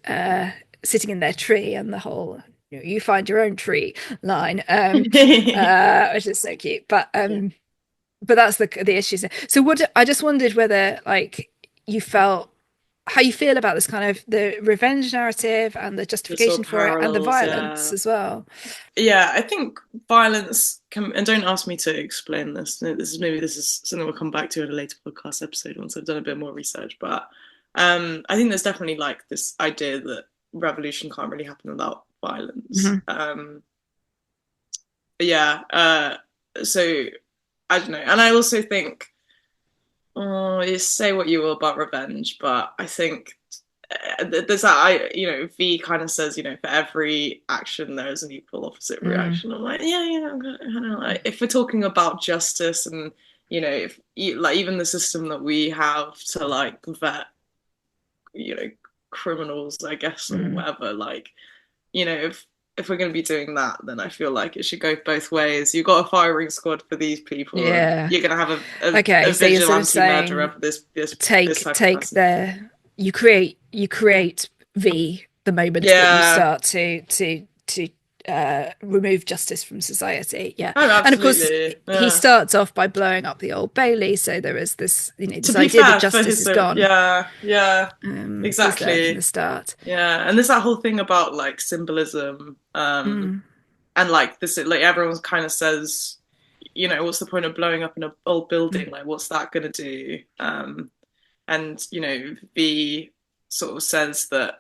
sitting in their tree, and the whole "you find your own tree" line, which is so cute. But that's the issues. So I just wondered whether, like, you felt how you feel about this kind of the revenge narrative and the justification for it, and the violence as well. Yeah, I think violence can, and don't ask me to explain this. This is something we'll come back to in a later podcast episode once I've done a bit more research. But I think there's definitely like this idea that revolution can't really happen without violence. So I don't know, and I also think, you say what you will about revenge, but I think there's that, V kind of says, for every action there is an equal opposite reaction. I'm like, I don't know, like, if we're talking about justice and if like even the system that we have to like vet criminals, I guess, or whatever, like, if we're going to be doing that, then I feel like it should go both ways. You've got a firing squad for these people. Yeah, you're going to have a vigilante murderer for this take their you create V the moment that you start to remove justice from society. And of course he starts off by blowing up the Old Bailey, so there is this this idea that justice is gone. Exactly from the start. And there's that whole thing about like symbolism, and like this, like everyone kind of says, what's the point of blowing up an old building, like what's that gonna do? And V sort of says that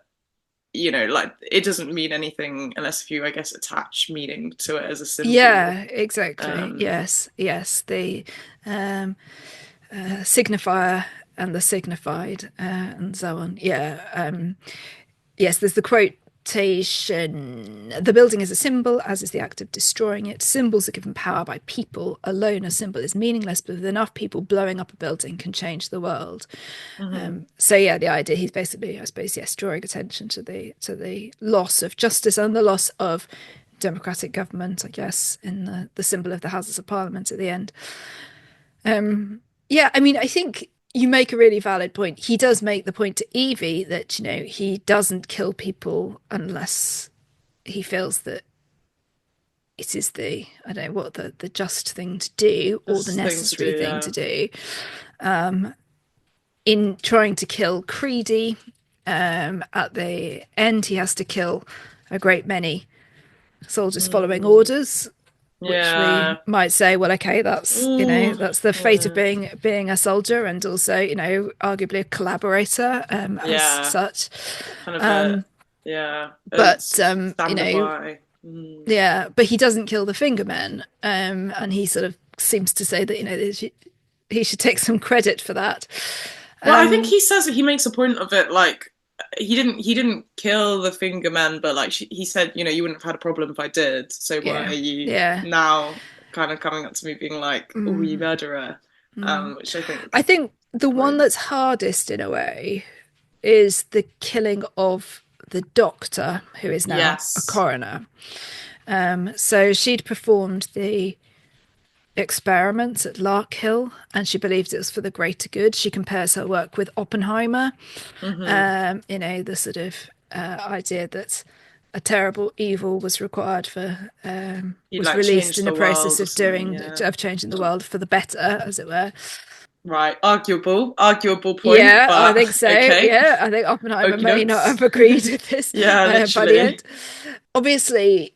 like it doesn't mean anything unless you, I guess, attach meaning to it as a symbol. Yeah, exactly. Yes, the signifier and the signified, and so on. Yes, there's the quotation: "The building is a symbol, as is the act of destroying it. Symbols are given power by people. Alone, a symbol is meaningless, but with enough people, blowing up a building can change the world." So the idea, he's basically, I suppose, drawing attention to the loss of justice and the loss of democratic government, I guess, in the symbol of the Houses of Parliament at the end. I mean, I think you make a really valid point. He does make the point to Evey that, he doesn't kill people unless he feels that it is the just thing to do, or the necessary thing to do. In trying to kill Creedy, at the end, he has to kill a great many soldiers following orders. Which we might say, well, okay, that's that's the fate of being a soldier, and also arguably a collaborator as such. Kind of but he doesn't kill the fingermen, and he sort of seems to say that he should take some credit for that. Well, I think he says that he makes a point of it, like he didn't kill the fingermen, but like he said, you wouldn't have had a problem if I did. So why are you now kind of coming up to me being like, "Oh, you murderer"? Which I think the one that's hardest in a way is the killing of the doctor, who is now a coroner. So she'd performed the experiments at Larkhill, and she believed it was for the greater good. She compares her work with Oppenheimer, the sort of idea that a terrible evil was required for was like released in the process of changing the world for the better, as it were. Right, arguable point. Yeah, but I think so. Okay. Yeah, I think Oppenheimer may not have agreed with this by the end. Obviously,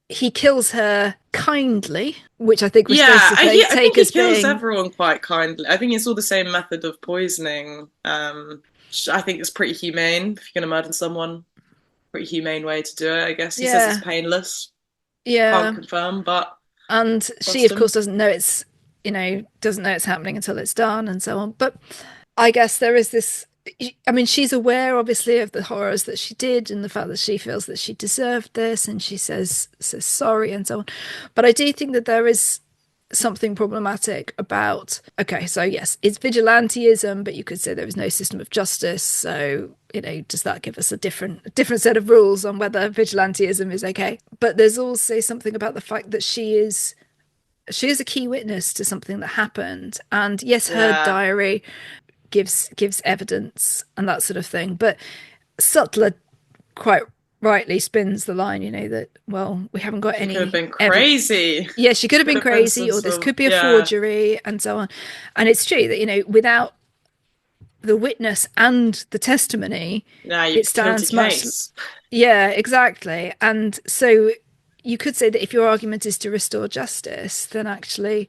he kills her kindly, which I think we're supposed Yeah, to I take think he as kills being everyone quite kindly. I think it's all the same method of poisoning. I think it's pretty humane. If you're going to murder someone, pretty humane way to do it, I guess. He says it's yeah, painless. Can't yeah. confirm, but And she, trust of him. course, doesn't know it's, doesn't know it's happening until it's done and so on. But I guess there is this. I mean, she's aware, obviously, of the horrors that she did and the fact that she feels that she deserved this, and she says sorry and so on. But I do think that there is something problematic about. Okay, so yes, it's vigilantism, but you could say there is no system of justice. So does that give us a different set of rules on whether vigilantism is okay? But there's also something about the fact that she is a key witness to something that happened, and yes, her Yeah, diary gives evidence and that sort of thing. But Sutler quite rightly spins the line, that well, we haven't got she could have any been evidence. crazy. Yeah, she could have Could been have been crazy, some or this sort of could be a yeah. forgery, and so on. And it's true that without the witness and the testimony, Now it you've killed a stands much. case. Yeah, exactly. And so you could say that if your argument is to restore justice, then actually,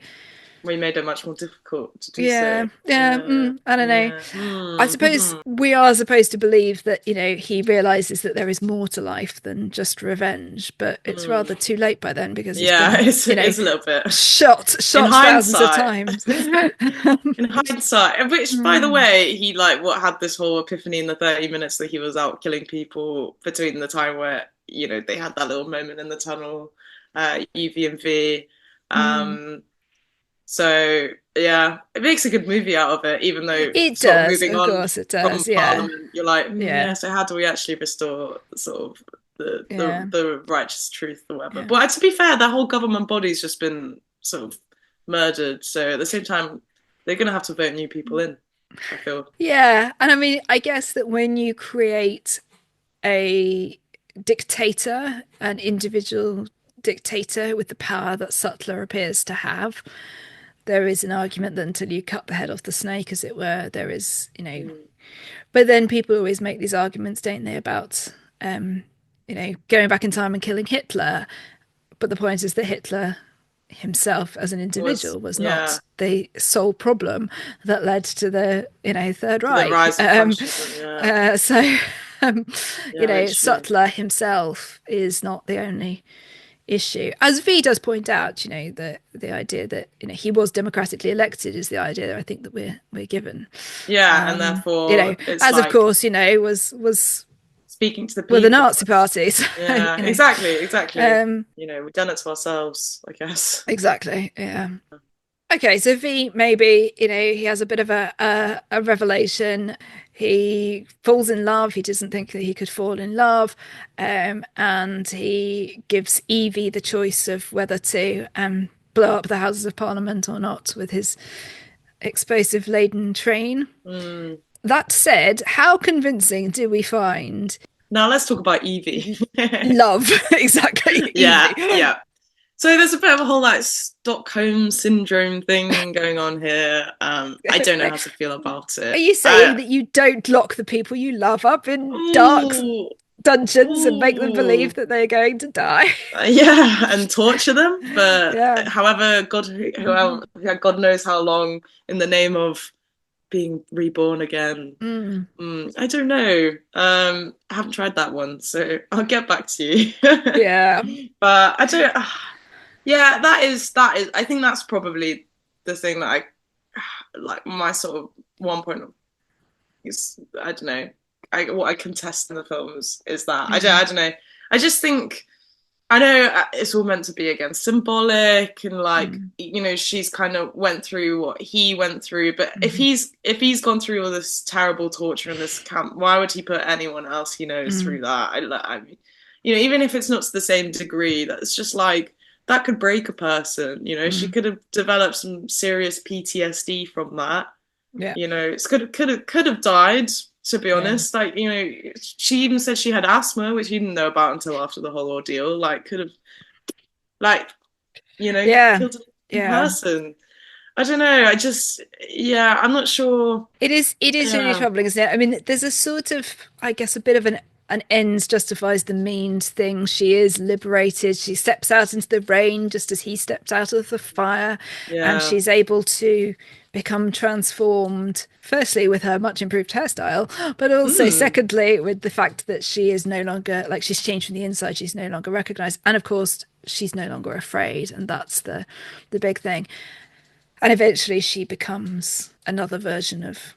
We made it much more difficult to do yeah, so. yeah, I don't know. Yeah. I suppose we are supposed to believe that, he realizes that there is more to life than just revenge, but it's rather too late by then because he's Yeah, been, it's a little bit. shot In thousands of hindsight, times. in hindsight, which by the way, he had this whole epiphany in the 30 minutes that he was out killing people between the time where they had that little moment in the tunnel, Evey and V. So yeah, it makes a good movie out of it, even though It sort of does, moving of on course it from does. Yeah, Parliament, you're like, yeah, yeah. So how do we actually restore sort of yeah, the righteous truth or whatever? yeah. But to be fair, that whole government body's just been sort of murdered. So at the same time, they're gonna have to vote new people in, I feel. Yeah, and I mean, I guess that when you create a dictator, an individual dictator with the power that Sutler appears to have, there is an argument that until you cut the head off the snake, as it were, there is, But then people always make these arguments, don't they, about, going back in time and killing Hitler. But the point is that Hitler himself as an Was individual was yeah, not the sole problem that led to the Third the Reich. rise of fascism. Yeah, So yeah, literally. Sutler himself is not the only issue. As V does point out, the idea that he was democratically elected is the idea that I think that we're given. Yeah, and therefore it's As of like course, was speaking to the were the people. Nazi parties. Yeah, exactly. We've done it to ourselves, I guess. Exactly. Yeah. Okay, so V maybe he has a bit of a revelation. He falls in love. He doesn't think that he could fall in love, and he gives Evie the choice of whether to blow up the Houses of Parliament or not with his explosive laden train. That said, how convincing do we find Now let's talk about Evie. love? Exactly. Yeah, Evie. yeah. So there's a bit of a whole Stockholm syndrome thing going on here. I don't know how to feel about it. Are you saying that you don't lock the people you love up in dark Ooh, dungeons and make them believe ooh. that they're going to die? Yeah, and torture them for Yeah. however God knows how long in the name of being reborn again. I don't know. I haven't tried that one, so I'll get back to you. Yeah. But I don't. Yeah, that is. I think that's probably the thing that I like. My sort of one point of is I don't know. What I contest in the films is that I don't know. I just think I know it's all meant to be again symbolic and she's kind of went through what he went through, but if he's gone through all this terrible torture in this camp, why would he put anyone else he knows through that? I mean, even if it's not to the same degree, that's just like that could break a person. She could have developed some serious PTSD from that. Yeah. It's could have died. To be honest, she even said she had asthma, which he didn't know about until after the whole ordeal. Could have, killed a person. I don't know. I'm not sure. It is really troubling, isn't it? I mean, there's a sort of, I guess, a bit of an an ends justifies the means thing. She is liberated. She steps out into the rain just as he stepped out of the fire, and Yeah. she's able to become transformed, firstly with her much improved hairstyle, but also Mm. secondly with the fact that she is no longer, like, she's changed from the inside. She's no longer recognized, and of course she's no longer afraid, and that's the big thing. And eventually she becomes another version of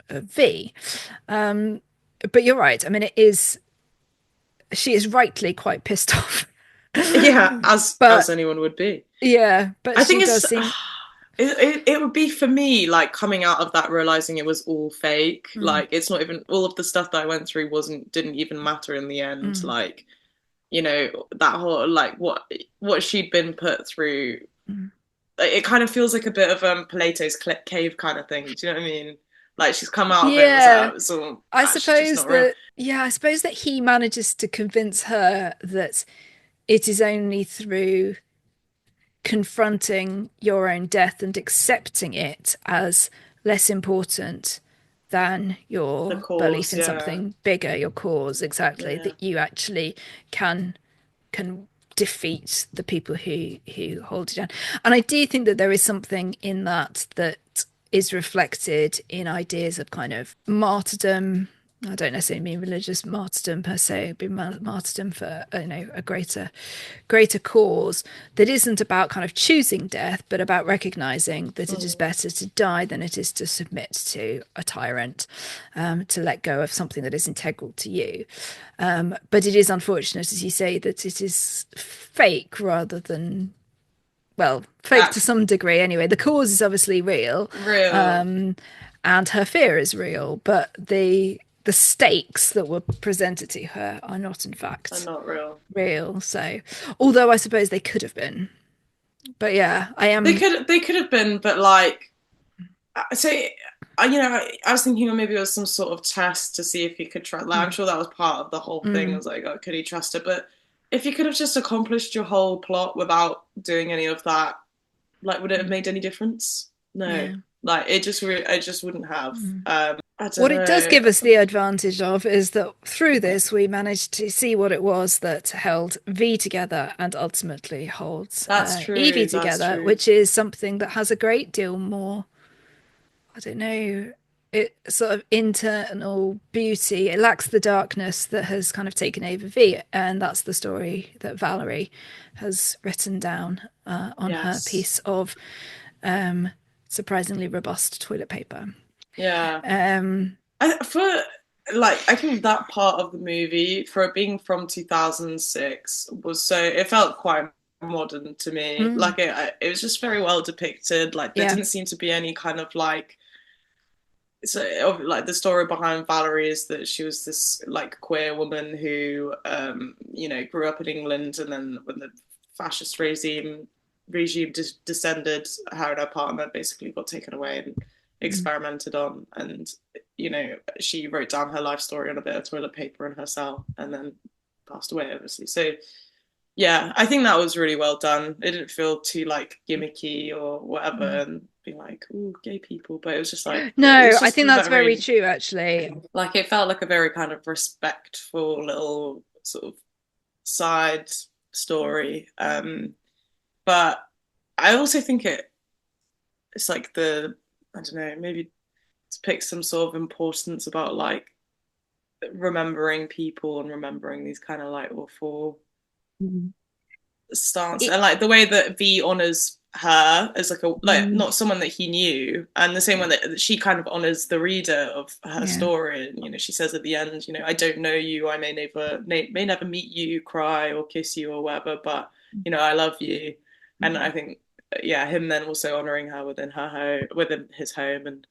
V. But you're right. I mean, she is rightly quite pissed off. Yeah, as But anyone would be. yeah, but I she think does it's seem. it would be for me like coming out of that realizing it was all fake. Mm, Like it's not even all of the stuff that I went through didn't even matter in the end. mm, Like, that whole like what she'd been put through. mm. It kind of feels like a bit of Plato's cave kind of thing. Do you know what I mean? Like she's come out of it and was like, Yeah, oh, it's all I actually just suppose not real. that. Yeah, I suppose that he manages to convince her that it is only through confronting your own death and accepting it as less important than The your belief cause, in yeah, something bigger, your cause, exactly, yeah. that you actually can can defeat the people who hold you down. And I do think that there is something in that is reflected in ideas of kind of martyrdom. I don't necessarily mean religious martyrdom per se, but martyrdom for a greater cause that isn't about kind of choosing death, but about recognizing that it is Mm. better to die than it is to submit to a tyrant, to let go of something that is integral to you. But it is unfortunate, as you say, that it is fake rather than, well, fake to Act some degree anyway. The cause is obviously real, real and her fear is real, but the stakes that were presented to her are not in and fact not real. real. So, although I suppose they could have been, but yeah, I They am. could have been, but like, so I was thinking maybe it was some sort of test to see if he could trust. Like, I'm Mm, sure that was part of the whole thing. I mm, was like, oh, could he trust her? But if you could have just accomplished your whole plot without doing any of that, like, would it have mm, made any difference? No. yeah. Like, it just wouldn't have. Mm. I don't What it does know. give us the advantage of is that through this, we managed to see what it was that held V together and ultimately holds That's Evie true. That's together, true. which is something that has a great deal more, I don't know, it sort of internal beauty. It lacks the darkness that has kind of taken over V, and that's the story that Valerie has written down on her Yes. piece of um, surprisingly robust toilet paper. Yeah. Um, For like, I think that part of the movie, for it being from 2006, was so it felt quite modern to me. mm, Like it was just very well depicted. Like there yeah. didn't seem to be any kind of like, so like the story behind Valerie is that she was this like queer woman who grew up in England, and then when the fascist regime descended, her and her partner basically got taken away and Mm. experimented on, and she wrote down her life story on a bit of toilet paper in her cell and then passed away, obviously. So yeah, I think that was really well done. It didn't feel too like gimmicky or whatever, Mm. and being like, "Ooh, gay people," but it was just like it No, was I just think that's very very true, actually. like it felt like a very kind of respectful little sort of side story. But I also think it's like I don't know, maybe to pick some sort of importance about like remembering people and remembering these kind of like awful Mm. stance, It, and like the way that V honors her as like mm, not someone that he knew, and the same way that she kind of honors the reader of her yeah. story. And she says at the end, I don't know you, I may never meet you, cry or kiss you or whatever, but I love you. And I think yeah, him then also honoring her within her home, within his home,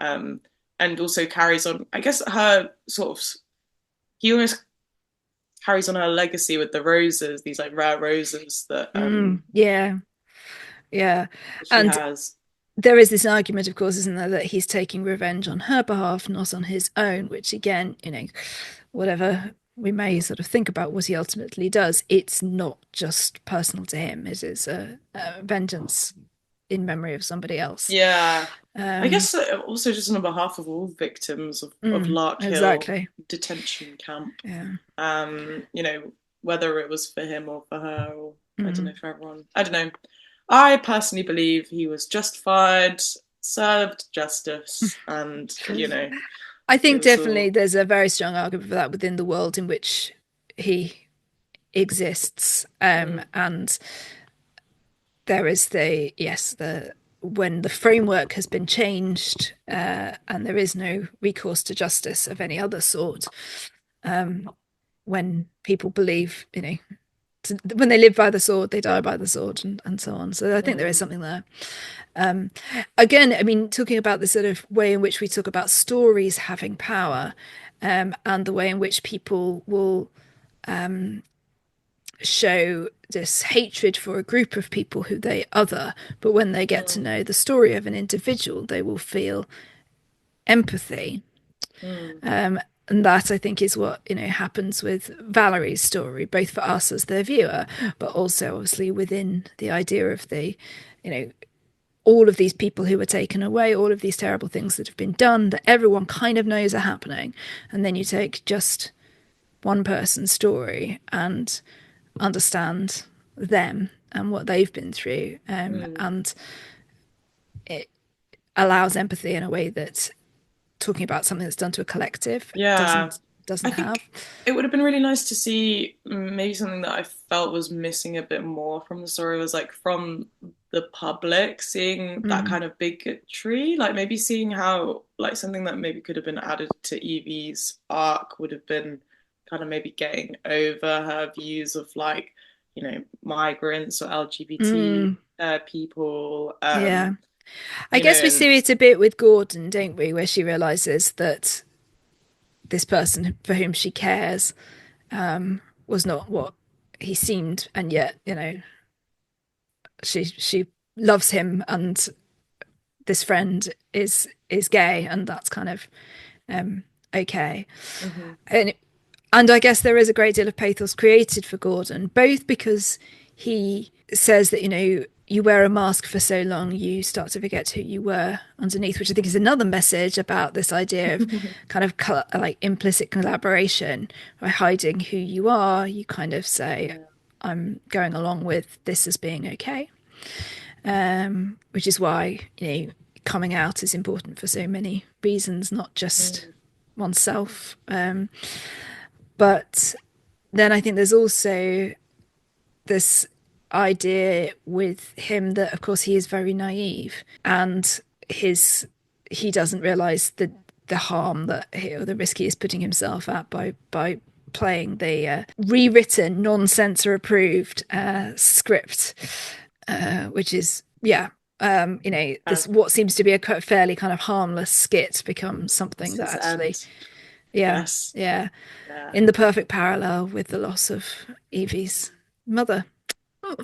um and also carries on, I guess, her sort of, he almost carries on her legacy with the roses, these like rare roses that Yeah, yeah. she And has. there is this argument, of course, isn't there, that he's taking revenge on her behalf, not on his own, which again, whatever we may sort of think about what he ultimately does, it's not just personal to him. It is a vengeance in memory of somebody else. Yeah. I guess also just on behalf of all victims of Lark Hill exactly. detention camp. Yeah. You know, whether it was for him or for her, or I don't know, for everyone. I don't know. I personally believe he was justified, served justice, and, you know, I think it was definitely all. there's a very strong argument for that within the world in which he exists. And there is the when the framework has been changed, and there is no recourse to justice of any other sort, when people believe, when they live by the sword, they die by the sword, and so on. So I think there is something there. Again, I mean, talking about the sort of way in which we talk about stories having power, and the way in which people will show this hatred for a group of people who they other, but when they get to know the story of an individual, they will feel empathy. And that, I think, is what happens with Valerie's story, both for us as the viewer, but also obviously within the idea of the all of these people who were taken away, all of these terrible things that have been done that everyone kind of knows are happening, and then you take just one person's story and understand them and what they've been through, and it allows empathy in a way that talking about something that's done to a collective Yeah. doesn't I have. think it would have been really nice to see maybe something that I felt was missing a bit more from the story was like from the public seeing that kind of bigotry, like maybe seeing how like something that maybe could have been added to Evie's arc would have been kind of maybe getting over her views of like, you know, migrants or LGBT people. Yeah. I You know, guess we and see it a bit with Gordon, don't we, where she realizes that this person for whom she cares was not what he seemed, and yet she loves him, and this friend is gay, and that's kind of okay. And I guess there is a great deal of pathos created for Gordon, both because he says that you wear a mask for so long, you start to forget who you were underneath, which I think is another message about this idea of kind of like implicit collaboration. By hiding who you are, you kind of say, I'm going along with this as being okay. Which is why, coming out is important for so many reasons, not just oneself. But then I think there's also this idea with him that, of course, he is very naive, and he doesn't realize the harm or the risk he is putting himself at by playing the rewritten, non-censor approved script, which is this what seems to be a fairly kind of harmless skit becomes something that actually yes. yeah, in the perfect parallel with the loss of Evie's mother. Oh,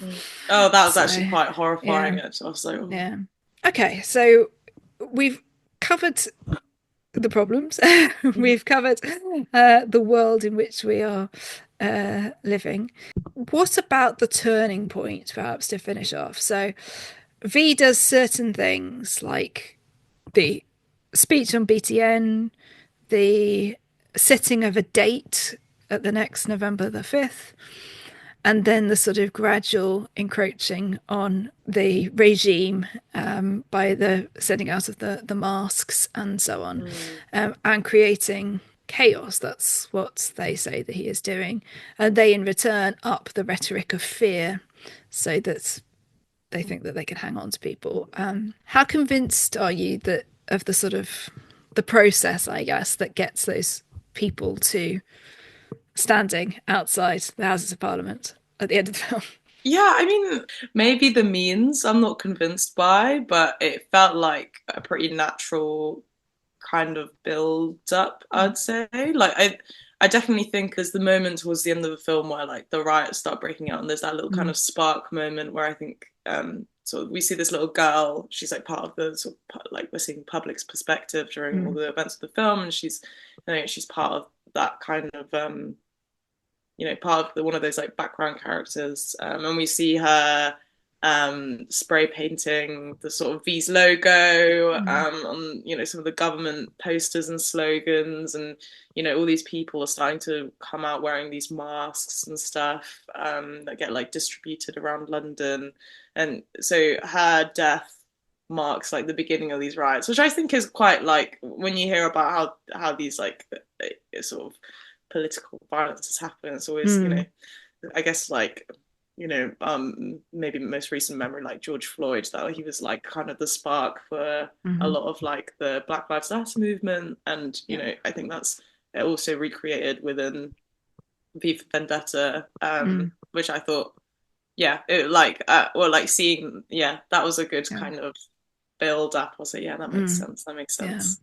that was actually quite horrifying. Yeah. I was like, oh. Yeah. Okay, so we've covered the problems. We've covered the world in which we are living. What about the turning point, perhaps, to finish off? So V does certain things like the speech on BTN, the setting of a date at the next November the 5th, and then the sort of gradual encroaching on the regime by the sending out of the masks and so on, and creating chaos. That's what they say that he is doing. And they, in return, up the rhetoric of fear so that they think that they can hang on to people. How convinced are you that of the sort of the process, I guess, that gets those people to standing outside the Houses of Parliament at the end of the film? Yeah, I mean, maybe the means I'm not convinced by, but it felt like a pretty natural kind of build up, I'd say. Like I definitely think there's the moment towards the end of the film where like the riots start breaking out and there's that little kind of spark moment where I think so we see this little girl, she's like part of the sort of, like we're seeing public's perspective during all the events of the film, and she's part of that kind of part of one of those like background characters, and we see her spray painting the sort of V's logo on, you know, some of the government posters and slogans, and you know, all these people are starting to come out wearing these masks and stuff that get like distributed around London, and so her death marks like the beginning of these riots, which I think is quite like when you hear about how these like sort of political violence has happened, it's always you know, I guess like you know, maybe most recent memory like George Floyd, that he was like kind of the spark for a lot of like the Black Lives Matter movement, and you know, I think that's also recreated within V for Vendetta, which I thought, yeah, it like well, like seeing, yeah, that was a good kind of build up. I was like, yeah, that makes sense. That makes sense.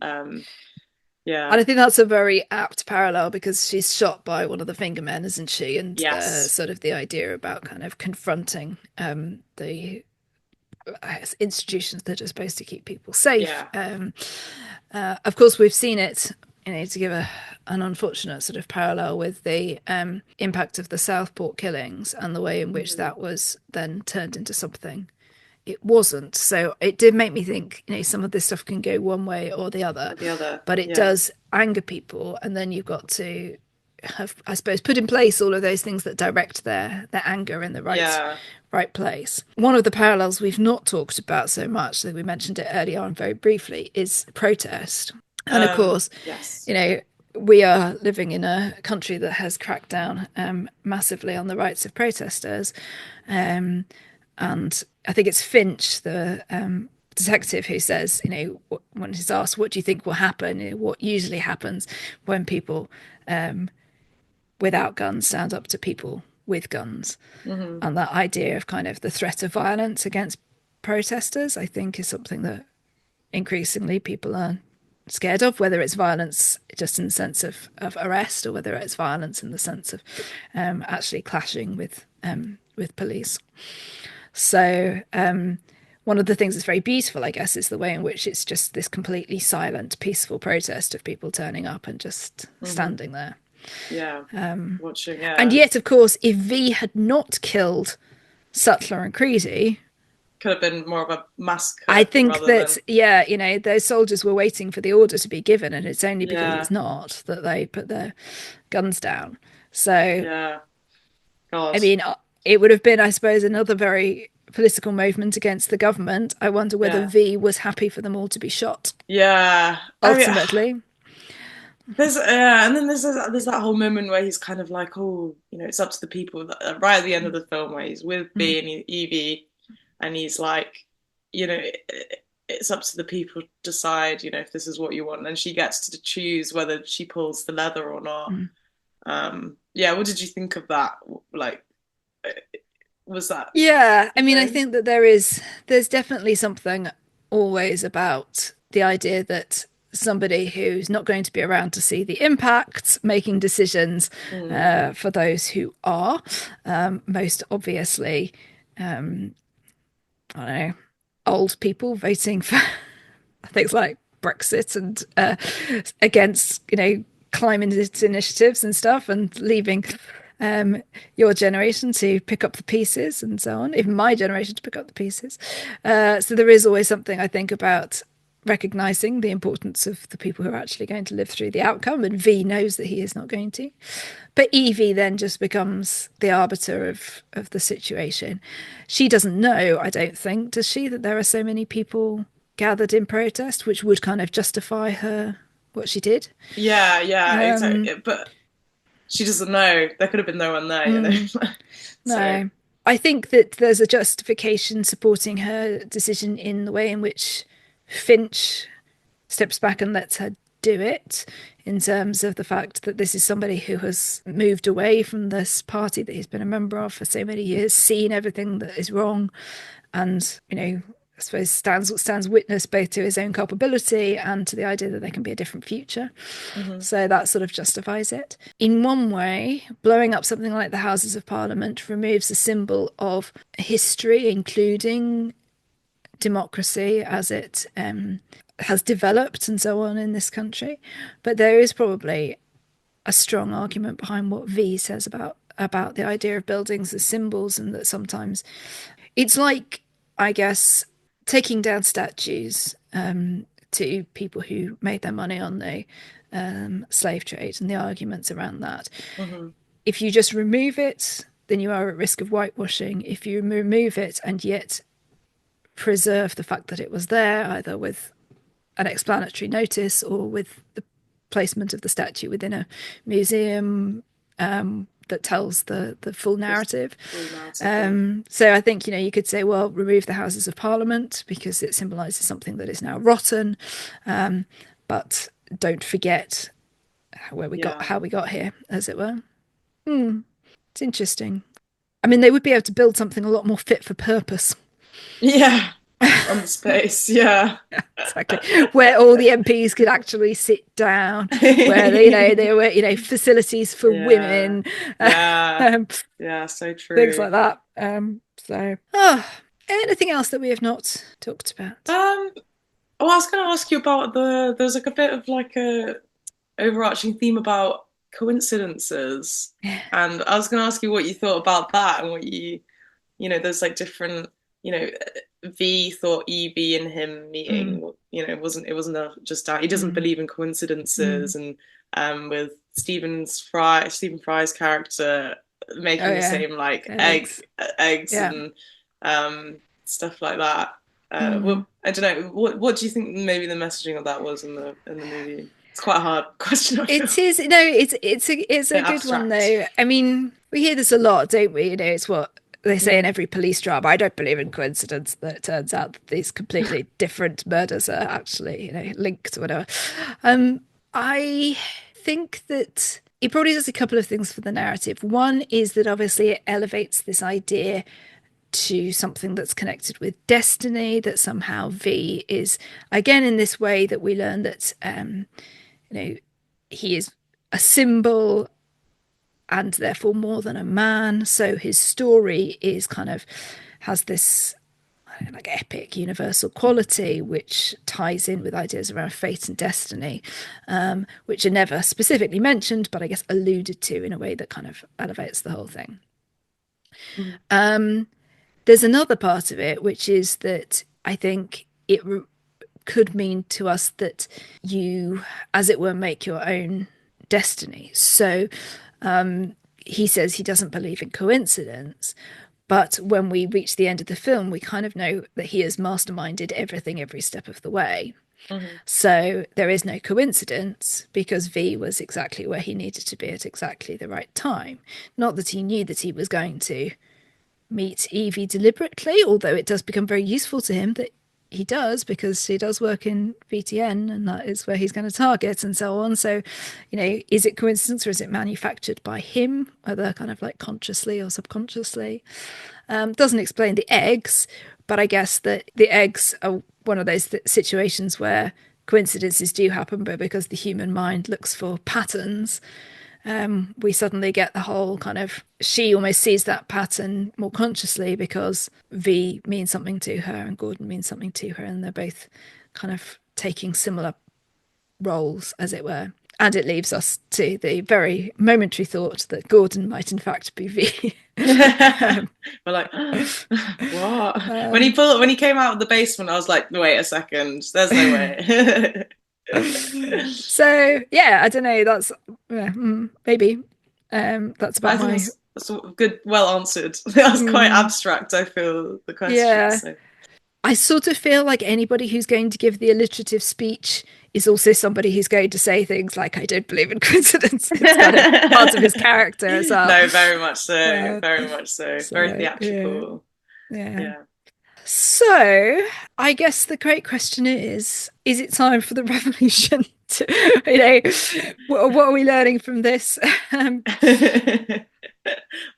Yeah. And I think that's a very apt parallel because she's shot by one of the finger men, isn't she? And sort of the idea about kind of confronting the institutions that are supposed to keep people safe. Of course, we've seen it, you know, to give an unfortunate sort of parallel with the impact of the Southport killings and the way in which that was then turned into something it wasn't. So it did make me think, you know, some of this stuff can go one way or the other, but it does anger people, and then you've got to have, I suppose, put in place all of those things that direct their anger in the right place. One of the parallels we've not talked about so much, that we mentioned it earlier on very briefly, is protest. And of course, you know, we are living in a country that has cracked down massively on the rights of protesters. And I think it's Finch, the detective, who says, you know, when he's asked, what do you think will happen? You know, what usually happens when people without guns stand up to people with guns? And that idea of kind of the threat of violence against protesters, I think, is something that increasingly people are scared of, whether it's violence just in the sense of arrest, or whether it's violence in the sense of actually clashing with police. So one of the things that's very beautiful, I guess, is the way in which it's just this completely silent, peaceful protest of people turning up and just standing there. Watching. And yet, of course, if V had not killed Sutler and Creedy, could have been more of a massacre. I think that, you know, those soldiers were waiting for the order to be given, and it's only because it's not that they put their guns down. So, I mean, it would have been, I suppose, another very political movement against the government. I wonder whether V was happy for them all to be shot. Ultimately. I mean, there's and then there's that whole moment where he's kind of like, oh, you know, it's up to the people. Right at the end of the film, where he's with B and Evey, and he's like, you know, it's up to the people to decide, you know, if this is what you want. And she gets to choose whether she pulls the leather or not. What did you think of that? Like, was that? I mean, I think that there's definitely something always about the idea that somebody who's not going to be around to see the impact making decisions for those who are, most obviously, I don't know, old people voting for things like Brexit and against, you know, climate initiatives and stuff, and leaving your generation to pick up the pieces and so on, even my generation to pick up the pieces. So there is always something, I think, about recognizing the importance of the people who are actually going to live through the outcome, and V knows that he is not going to. But Evey then just becomes the arbiter of the situation. She doesn't know, I don't think, does she, that there are so many people gathered in protest, which would kind of justify her, what she did? Exactly. But she doesn't know. There could have been no one there, you know. No. I think that there's a justification supporting her decision in the way in which Finch steps back and lets her do it, in terms of the fact that this is somebody who has moved away from this party that he's been a member of for so many years, seen everything that is wrong, and, you know, I suppose stands witness both to his own culpability and to the idea that there can be a different future. So that sort of justifies it. In one way, blowing up something like the Houses of Parliament removes a symbol of history, including democracy as it has developed and so on in this country. But there is probably a strong argument behind what V says about the idea of buildings as symbols, and that sometimes, It's like, I guess, taking down statues to people who made their money on the slave trade and the arguments around that. Mm-hmm. If you just remove it, then you are at risk of whitewashing. If you remove it and yet preserve the fact that it was there, either with an explanatory notice or with the placement of the statue within a museum that tells the full narrative. So I think, you could say, well, remove the Houses of Parliament because it symbolises something that is now rotten, but don't forget how we got here, as it were. It's interesting. I mean, they would be able to build something a lot more fit for purpose. Yeah. On the space, yeah. Exactly. Where all the MPs could actually sit down, where there were facilities for women. Yeah, so true. Things like that. Anything else that we have not talked about? I was going to ask you about there's like a bit of like a overarching theme about coincidences, and I was going to ask you what you thought about that and what there's like different, V thought Evey and him meeting, it wasn't just that he doesn't believe in coincidences, and with Stephen Fry's character making the same like eggs and stuff like that. Well, I don't know. What do you think maybe the messaging of that was in the movie? It's quite a hard question. It is. No, it's a good abstract one though. I mean, we hear this a lot, don't we? It's what they say in every police drama. I don't believe in coincidence that it turns out that these completely different murders are actually, linked or whatever. I think that it probably does a couple of things for the narrative. One is that obviously it elevates this idea to something that's connected with destiny, that somehow V is, again, in this way that we learn that, he is a symbol and therefore more than a man. So his story is has this like epic universal quality, which ties in with ideas around fate and destiny, which are never specifically mentioned, but I guess alluded to in a way that kind of elevates the whole thing. There's another part of it, which is that I think it could mean to us that you, as it were, make your own destiny. So he says he doesn't believe in coincidence, but when we reach the end of the film, we kind of know that he has masterminded everything every step of the way. So there is no coincidence because V was exactly where he needed to be at exactly the right time. Not that he knew that he was going to meet Evey deliberately, although it does become very useful to him that he does, because he does work in VTN and that is where he's going to target and so on. So, is it coincidence or is it manufactured by him, whether kind of like consciously or subconsciously? Doesn't explain the eggs, but I guess that the eggs are one of those situations where coincidences do happen, but because the human mind looks for patterns, we suddenly get the whole kind of, she almost sees that pattern more consciously because V means something to her and Gordon means something to her, and they're both kind of taking similar roles, as it were. And it leaves us to the very momentary thought that Gordon might in fact be V. We're like, what? When he came out of the basement, I was like, wait a second, there's no way. So yeah, I don't know. That's maybe that's about my. That's good, well answered. That was quite abstract. I feel the question. Yeah, so. I sort of feel like anybody who's going to give the alliterative speech is also somebody who's going to say things like, "I don't believe in coincidence." It's kind of part of his character as well. No, very much so. Very much so. Very theatrical. Yeah. So, I guess the great question is it time for the revolution? What are we learning from this?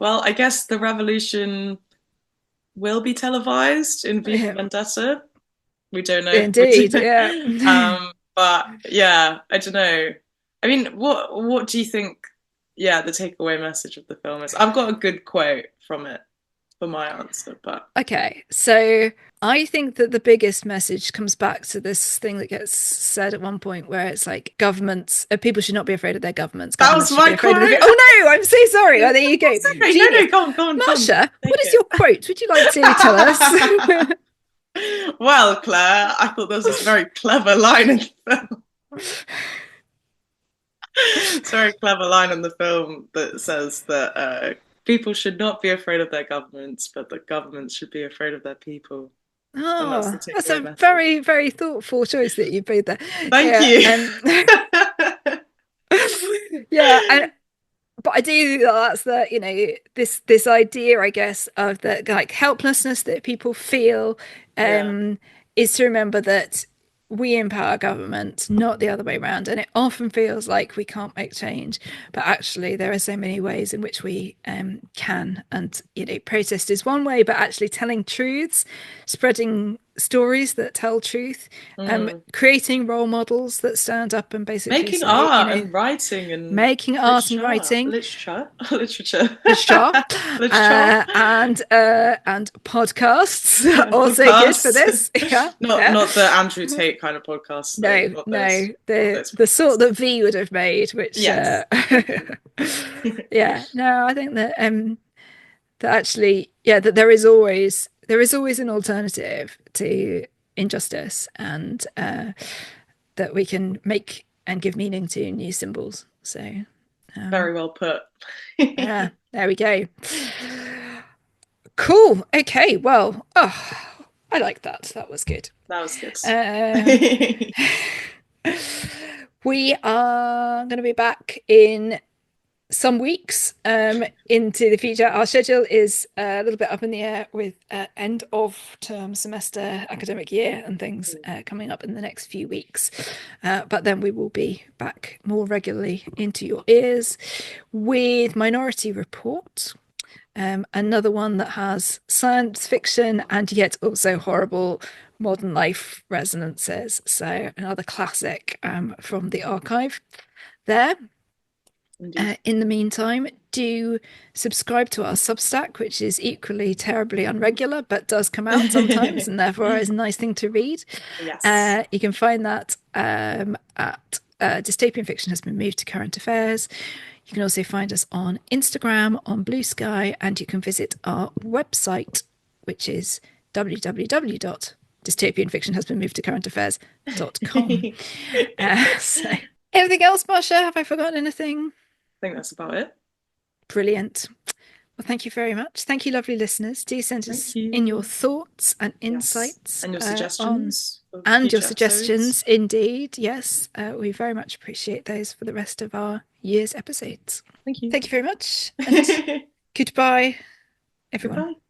Well, I guess the revolution will be televised in Vendetta. We don't know. Indeed, yeah. But yeah, I don't know. I mean, what do you think? Yeah, the takeaway message of the film is. I've got a good quote from it. for my answer, but Okay, so I think that the biggest message comes back to this thing that gets said at one point where it's like governments, people should not be afraid of their governments. that Governments was should be my afraid of quote. Oh no, I'm so sorry. Oh, there you go. That's okay. Genius. No, go on. Marsha, what is it. your quote? Would you like to tell us? Well, Claire, I thought there was this very clever line in the film. It's a very clever line in the film that says that people should not be afraid of their governments, but the governments should be afraid of their people. Oh, that's a message. very, very thoughtful choice that you made there. Thank you. Yeah, but I do think that that's this idea, I guess, of the like helplessness that people feel, is to remember that we empower government, not the other way around. And it often feels like we can't make change, but actually there are so many ways in which we can. And protest is one way, but actually telling truths, spreading stories that tell truth, creating role models that stand up and basically making art and writing and making art and writing, literature, and podcasts also good for this. Not the Andrew Tate kind of podcast. The sort that V would have made, which I think that that actually that there is always an alternative to injustice, and that we can make and give meaning to new symbols. So very well put. Yeah, there we go. Cool. Okay, well, I like that. That was good. We are going to be back in some weeks into the future. Our schedule is a little bit up in the air with end of term semester academic year and things coming up in the next few weeks, but then we will be back more regularly into your ears with Minority Report, another one that has science fiction and yet also horrible modern life resonances, so another classic from the archive there. In the meantime, do subscribe to our Substack, which is equally terribly unregular, but does come out sometimes and therefore is a nice thing to read. Yes. You can find that at Dystopian Fiction Has Been Moved to Current Affairs. You can also find us on Instagram, on Blue Sky, and you can visit our website, which is www.dystopianfictionhasbeenmovedtocurrentaffairs.com. So, anything else, Marsha? Have I forgotten anything? I think that's about it. Brilliant. Well, thank you very much. Thank you, lovely listeners. Do send us in your thoughts and insights. And your suggestions. Suggestions, indeed. Yes, we very much appreciate those for the rest of our year's episodes. Thank you. Thank you very much. And goodbye, everyone. Goodbye.